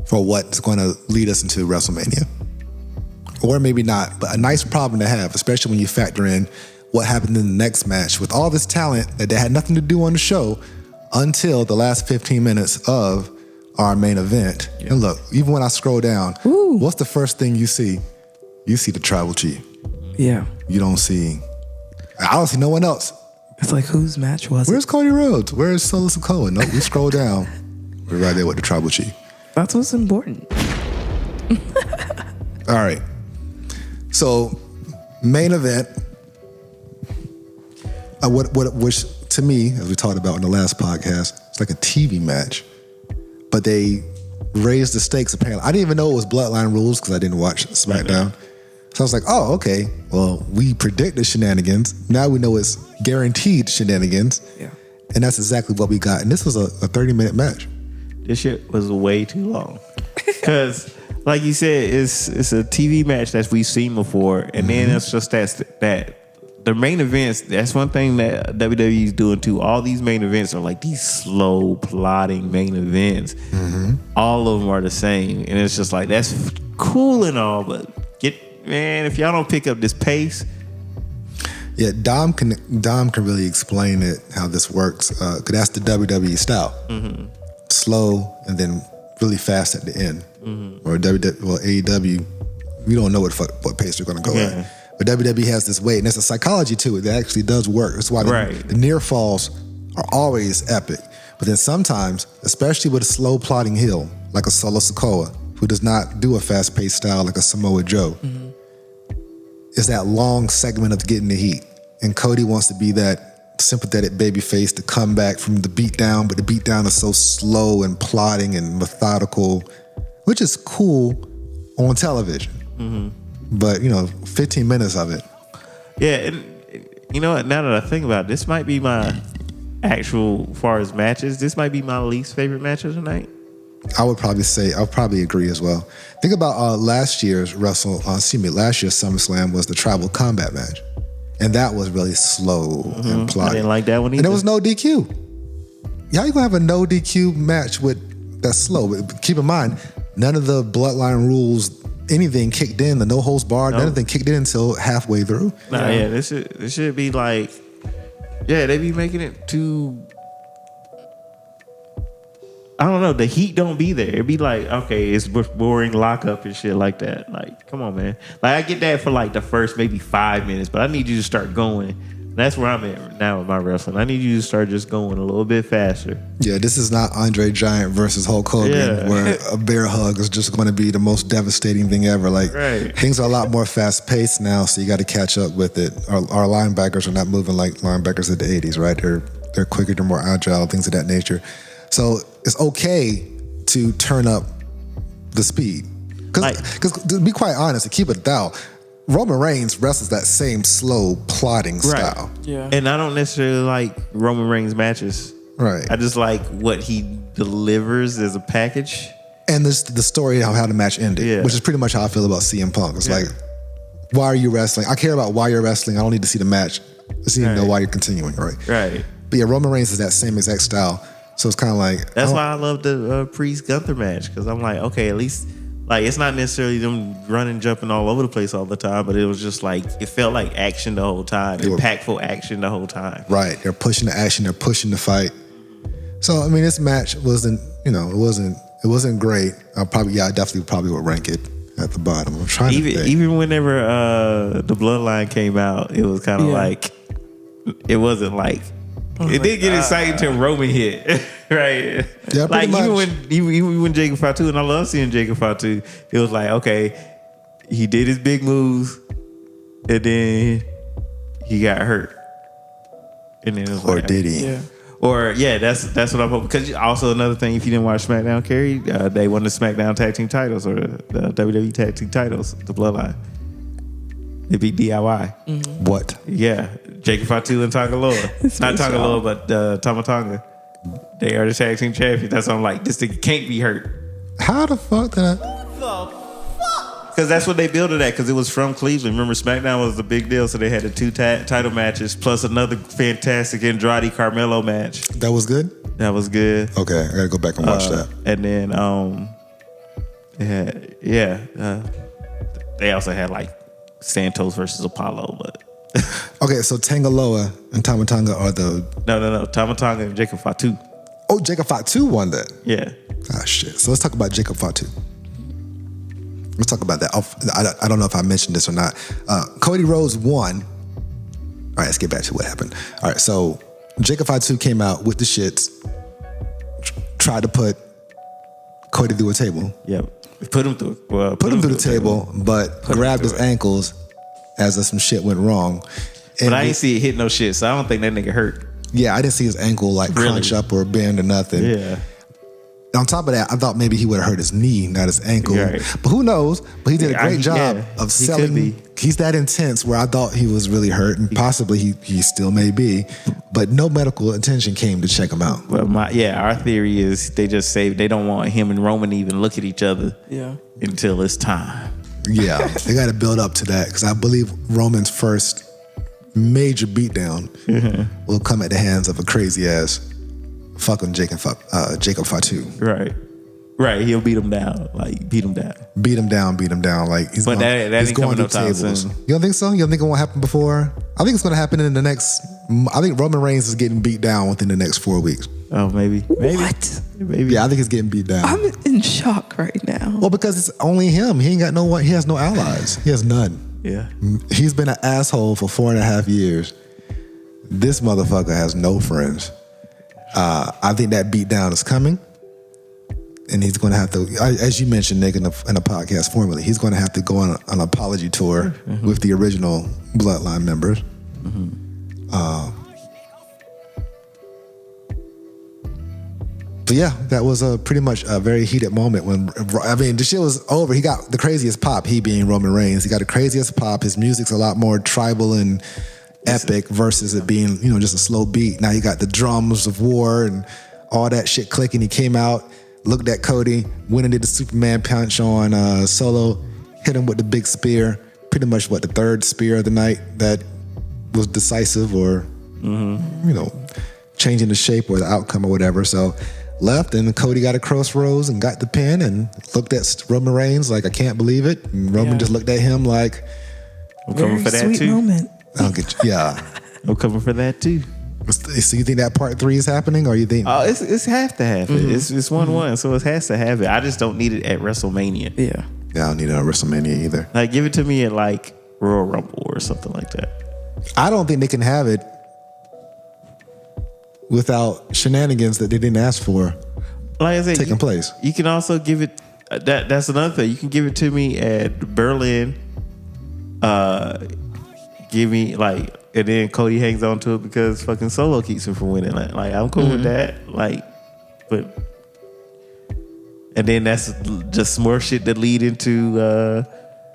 for what's going to lead us into WrestleMania, or maybe not. But a nice problem to have, especially when you factor in what happened in the next match with all this talent that they had nothing to do on the show until the last 15 minutes of our main event. Yeah. And look, even when I scroll down, what's the first thing you see? You see the Tribal Chief. Yeah. I don't see no one else. It's like, whose match was Where's Cody Rhodes? Where's Solo Sikoa? No, we scroll down. We're right there with the Tribal Chief. That's what's important. All right. So, main event. Which to me, as we talked about in the last podcast, it's like a TV match. But they raised the stakes apparently. I didn't even know it was Bloodline rules because I didn't watch SmackDown. So I was like, oh, okay. Well, we predicted shenanigans. Now we know it's guaranteed shenanigans. Yeah. And that's exactly what we got. And this was a 30-minute match. This shit was way too long. Because, like you said, it's a TV match that we've seen before. And then it's just that the main events, that's one thing that WWE is doing too. All these main events are like these slow, plodding main events. Mm-hmm. All of them are the same. And it's just like, that's cool and all, but man, if y'all don't pick up this pace. Yeah, Dom can really explain it, how this works. Because that's the WWE style. Mm-hmm. Slow and then really fast at the end. Mm-hmm. Or AEW, we don't know what pace they're going to go at. But WWE has this way, and there's a psychology to it that actually does work. That's why the near falls are always epic. But then sometimes, especially with a slow plodding heel, like a Solo Sikoa, who does not do a fast-paced style like a Samoa Joe, is that long segment of getting the heat. And Cody wants to be that sympathetic baby face to come back from the beatdown, but the beatdown is so slow and plodding and methodical, which is cool on television. Mm-hmm. But, 15 minutes of it. Yeah, and you know what? Now that I think about it, this might be my actual, as far as matches, this might be my least favorite match of the night. I'll probably agree as well. Think about last year's SummerSlam was the Tribal Combat match. And that was really slow and plodding. I didn't like that one either. And there was no DQ. How you gonna have a no DQ match that's slow? But keep in mind, none of the Bloodline rules anything kicked in. The no holds barred, none of them kicked in until halfway through. Nah, yeah, this should be like, yeah, they be making it too. I don't know. The heat don't be there. It'd be like, okay, it's boring lockup and shit like that. Like, come on, man. Like, I get that for like the first maybe 5 minutes, but I need you to start going. That's where I'm at now with my wrestling. I need you to start just going a little bit faster. Yeah, this is not Andre Giant versus Hulk Hogan, where a bear hug is just going to be the most devastating thing ever. Like, things are a lot more fast paced now, so you got to catch up with it. Our linebackers are not moving like linebackers of the 80s, right? They're quicker, they're more agile, things of that nature. So it's okay to turn up the speed. Because to be quite honest, to keep it thou, Roman Reigns wrestles that same slow, plodding style. Yeah. And I don't necessarily like Roman Reigns matches. Right. I just like what he delivers as a package. And this the story of how the match ended, which is pretty much how I feel about CM Punk. It's like, why are you wrestling? I care about why you're wrestling. I don't need to see the match. I just need to know why you're continuing, right? Right. But yeah, Roman Reigns is that same exact style. So it's kind of like... That's why I love the Priest Gunther match, because I'm like, okay, at least... Like, it's not necessarily them running, jumping all over the place all the time, but it was just like, it felt like action the whole time, impactful action the whole time. Right. They're pushing the action, they're pushing the fight. So, I mean, this match wasn't, it wasn't great. I definitely would rank it at the bottom. I'm trying to think. Even whenever the Bloodline came out, it was kind of like, it wasn't like, it did get exciting till Roman hit, right? Yeah, like much. even when Jacob Fatu, and I love seeing Jacob Fatu, it was like, okay, he did his big moves, and then he got hurt, and then it was did he? Yeah. Or that's what I'm hoping. Because also another thing, if you didn't watch SmackDown, Kerry, they won the SmackDown Tag Team titles or the WWE Tag Team titles, the Bloodline. They beat DIY. Mm-hmm. What? Yeah, Jacob Fatu and Tangaloa. Not Tangaloa, but Tama Tonga. They are the tag team champions. That's why I'm like, this thing can't be hurt. How the fuck did I? Because that's what they built it at. Because it was from Cleveland. Remember, SmackDown was the big deal, so they had the two title matches plus another fantastic Andrade Carmelo match. That was good. That was good. Okay, I gotta go back and watch that. And then, they also had like Santos versus Apollo, but. Okay, so Tangaloa and Tama Tonga are the... No. Tama Tonga and Jacob Fatu. Oh, Jacob Fatu won that. Yeah. Ah, shit. So let's talk about Jacob Fatu. Let's talk about that. I don't know if I mentioned this or not. Cody Rhodes won. All right, let's get back to what happened. All right, so Jacob Fatu came out with the shits, tried to put Cody through a table. Yep. Put him through. Well, put him through the table, but grabbed his ankles as some shit went wrong. And but I ain't see it hit no shit, so I don't think that nigga hurt. Yeah, I didn't see his ankle like crunch up or bend or nothing. Yeah. On top of that, I thought maybe he would have hurt his knee, not his ankle. Right. But who knows? But he did a great job of selling. He's that intense where I thought he was really hurt, and possibly he still may be. But no medical attention came to check him out. Well, our theory is they just say they don't want him and Roman to even look at each other until it's time. Yeah, they got to build up to that because I believe Roman's first major beatdown will come at the hands of a crazy ass fucking Jacob Fatu. Right. He'll beat him down. Like beat him down. Beat him down. Like he's but that ain't going coming through no time tables. soon. You don't think so? You don't think it won't happen before? I think it's going to happen in the next. I think Roman Reigns is getting beat down within the next 4 weeks. Oh, maybe. What? Maybe. Yeah, I think he's getting beat down. I'm in shock right now. Well, because it's only him. He ain't got no one. He has no allies. He has none. Yeah. He's been an asshole for 4.5 years. This motherfucker has no friends. I think that beat down is coming. And he's going to have to, as you mentioned, Nick, in the podcast formula, he's going to have to go on an apology tour with the original Bloodline members. But yeah, that was pretty much a very heated moment when, the shit was over. He got the craziest pop, he being Roman Reigns. He got the craziest pop. His music's a lot more tribal and epic versus it being, just a slow beat. Now you got the drums of war and all that shit clicking. He came out, looked at Cody, went and did the Superman punch on Solo, hit him with the big spear. Pretty much the third spear of the night that was decisive or, changing the shape or the outcome or whatever. So left, and Cody got a crossroads and got the pin and looked at Roman Reigns like, I can't believe it. And Roman just looked at him like, I'm coming for that sweet too. moment. I'll get you. Yeah. I'm coming for that too. So you think that part 3 is happening, or you think? Oh, it's have to have it. It's 1-1, so it has to have it. I just don't need it at WrestleMania. Yeah. Yeah, I don't need it on WrestleMania either. Like, give it to me at like Royal Rumble or something like that. I don't think they can have it without shenanigans that they didn't ask for Like I said, taking place. You can also give it. That's another thing. You can give it to me at Berlin. Give me like, and then Cody hangs on to it because fucking Solo keeps him from winning. Like I'm cool with that. Like, but and then that's just more shit that lead into,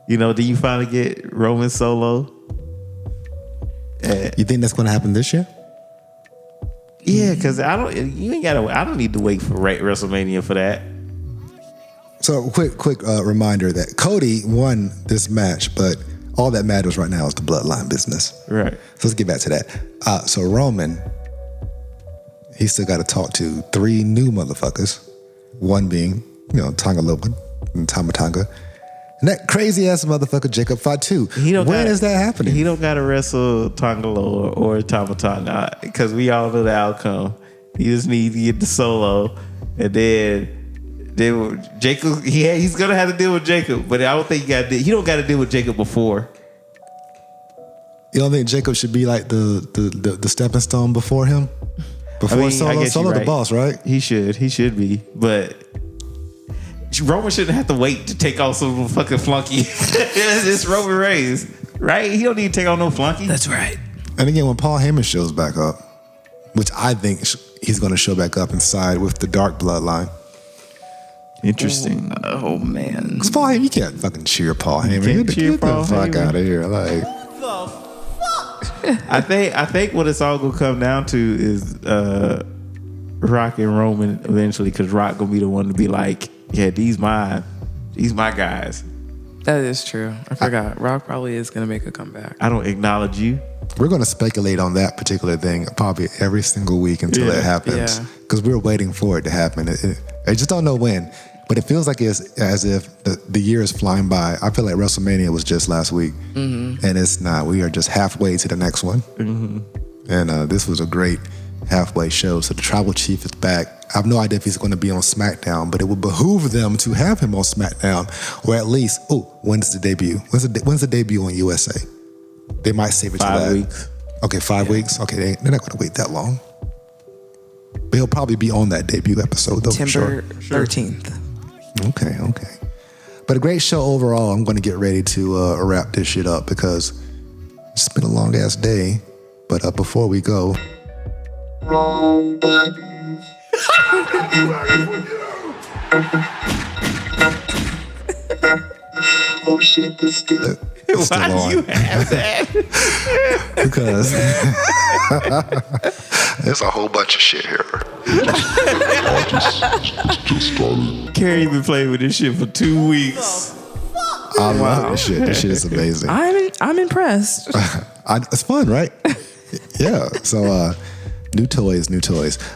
do you finally get Roman Solo? You think that's going to happen this year? Yeah, because I don't need to wait for WrestleMania for that. So quick reminder that Cody won this match, but all that matters right now is the bloodline business. Right. So let's get back to that. So Roman, he still got to talk to 3 new motherfuckers. One being, Tonga Loba and Tama Tonga. And that crazy ass motherfucker Jacob Fatu. When is that happening? He don't got to wrestle Tongalo or Tama Tonga because we all know the outcome. He just needs to get the Solo, and then Jacob. He's gonna have to deal with Jacob, but I don't think he don't got to deal with Jacob before. You don't think Jacob should be like the stepping stone before him? Before Solo? Solo the boss, right? He should be, but Roman shouldn't have to wait to take on some fucking flunky. It's Roman Reigns, right? He don't need to take on no flunky. That's right. And again, when Paul Heyman shows back up, which I think he's going to show back up inside with the Dark Bloodline. Interesting. Oh man. Because Paul Heyman, you can't fucking cheer Paul Heyman. Get the fuck out of here. Like, I think what it's all gonna come down to is Rock and Roman eventually, because Rock gonna be the one to be like, yeah, these my guys. That is true. I forgot. Rock probably is going to make a comeback. I don't acknowledge you. we're going to speculate on that particular thing probably every single week until it happens. Because we're waiting for it to happen. I just don't know when. But it feels like it's as if the year is flying by. I feel like WrestleMania was just last week. Mm-hmm. And it's not. We are just halfway to the next one. Mm-hmm. And this was a great halfway show. So the Tribal Chief is back. I have no idea if he's going to be on SmackDown, but it would behoove them to have him on SmackDown. Or at least, when's the debut? When's the debut on USA? They might save it to that. 5 weeks. Okay, 5 weeks? Okay, they're not going to wait that long. But he'll probably be on that debut episode, though, September for sure. 13th. Okay. But a great show overall. I'm going to get ready to wrap this shit up because it's been a long-ass day. But before we go... Oh shit, this good. Why do you have that? Because there's a whole bunch of shit here. Just started. Carrie been playing with this shit for 2 weeks. I love this shit. This shit is amazing. I'm impressed. It's fun, right? Yeah. So new toys.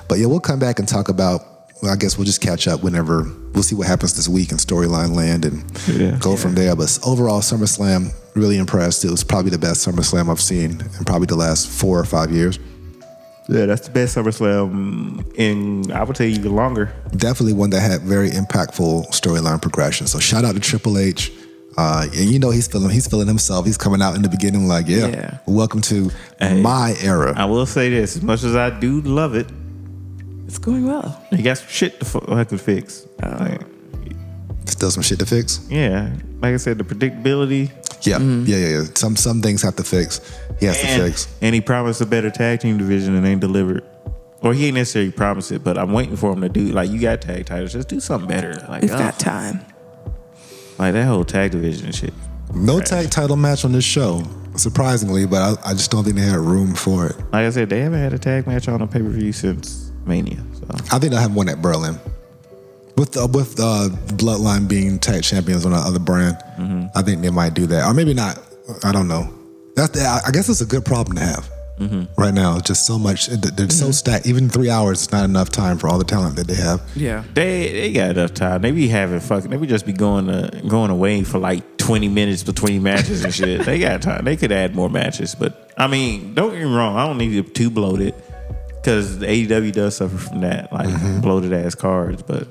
But yeah, we'll come back and talk about. Well, I guess we'll just catch up whenever. We'll see what happens this week in Storyline Land and go from there. But overall, SummerSlam, really impressed. It was probably the best SummerSlam I've seen in probably the last 4 or 5 years. Yeah, that's the best SummerSlam in, I would say, even longer. Definitely one that had very impactful storyline progression. So shout out to Triple H. And you know he's feeling himself. He's coming out in the beginning like, welcome to my era. I will say this, as much as I do love it, it's going well. He got some shit to have to fix. Still some shit to fix? Yeah. Like I said, the predictability. Yeah. Yeah. Some things have to fix. He has to fix. And he promised a better tag team division and ain't delivered. Or he ain't necessarily promised it, but I'm waiting for him to do, like, you got tag titles, just do something better. Like, we've got time. Like that whole tag division shit. No tag title match on this show, surprisingly, but I just don't think they had room for it. Like I said, they haven't had a tag match on a pay-per-view since Mania. So I think they'll have one at Berlin. With Bloodline being tag champions on another brand, I think they might do that. Or maybe not. I don't know. I guess it's a good problem to have. right now. Just so much. They're so stacked. Even 3 hours is not enough time for all the talent that they have. Yeah. They got enough time. They be having They be just be going away for like 20 minutes between matches and shit. They got time. They could add more matches, but I mean, don't get me wrong. I don't need it too bloated because the AEW does suffer from that, like bloated ass cards. But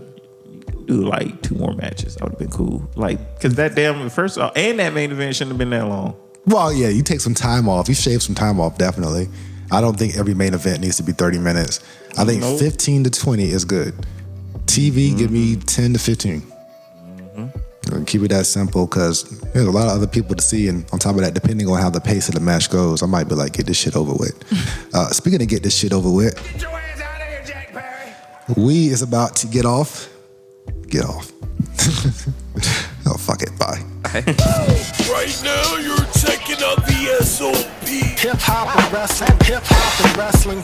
do like 2 more matches. That would have been cool. Like, because that damn first off, and that main event shouldn't have been that long. Well, yeah, you take some time off. You shave some time off, definitely. I don't think every main event needs to be 30 minutes. I think 15 to 20 is good. TV, give me 10 to 15. Keep it that simple because there's a lot of other people to see. And on top of that, depending on how the pace of the match goes, I might be like, get this shit over with. Speaking of get this shit over with, Get your ass out of here, Jack Perry. we is about to get off. Get off. Oh, fuck it. Bye. Right now, you're checking out the SOP. Hip hop and wrestling, hip hop and wrestling.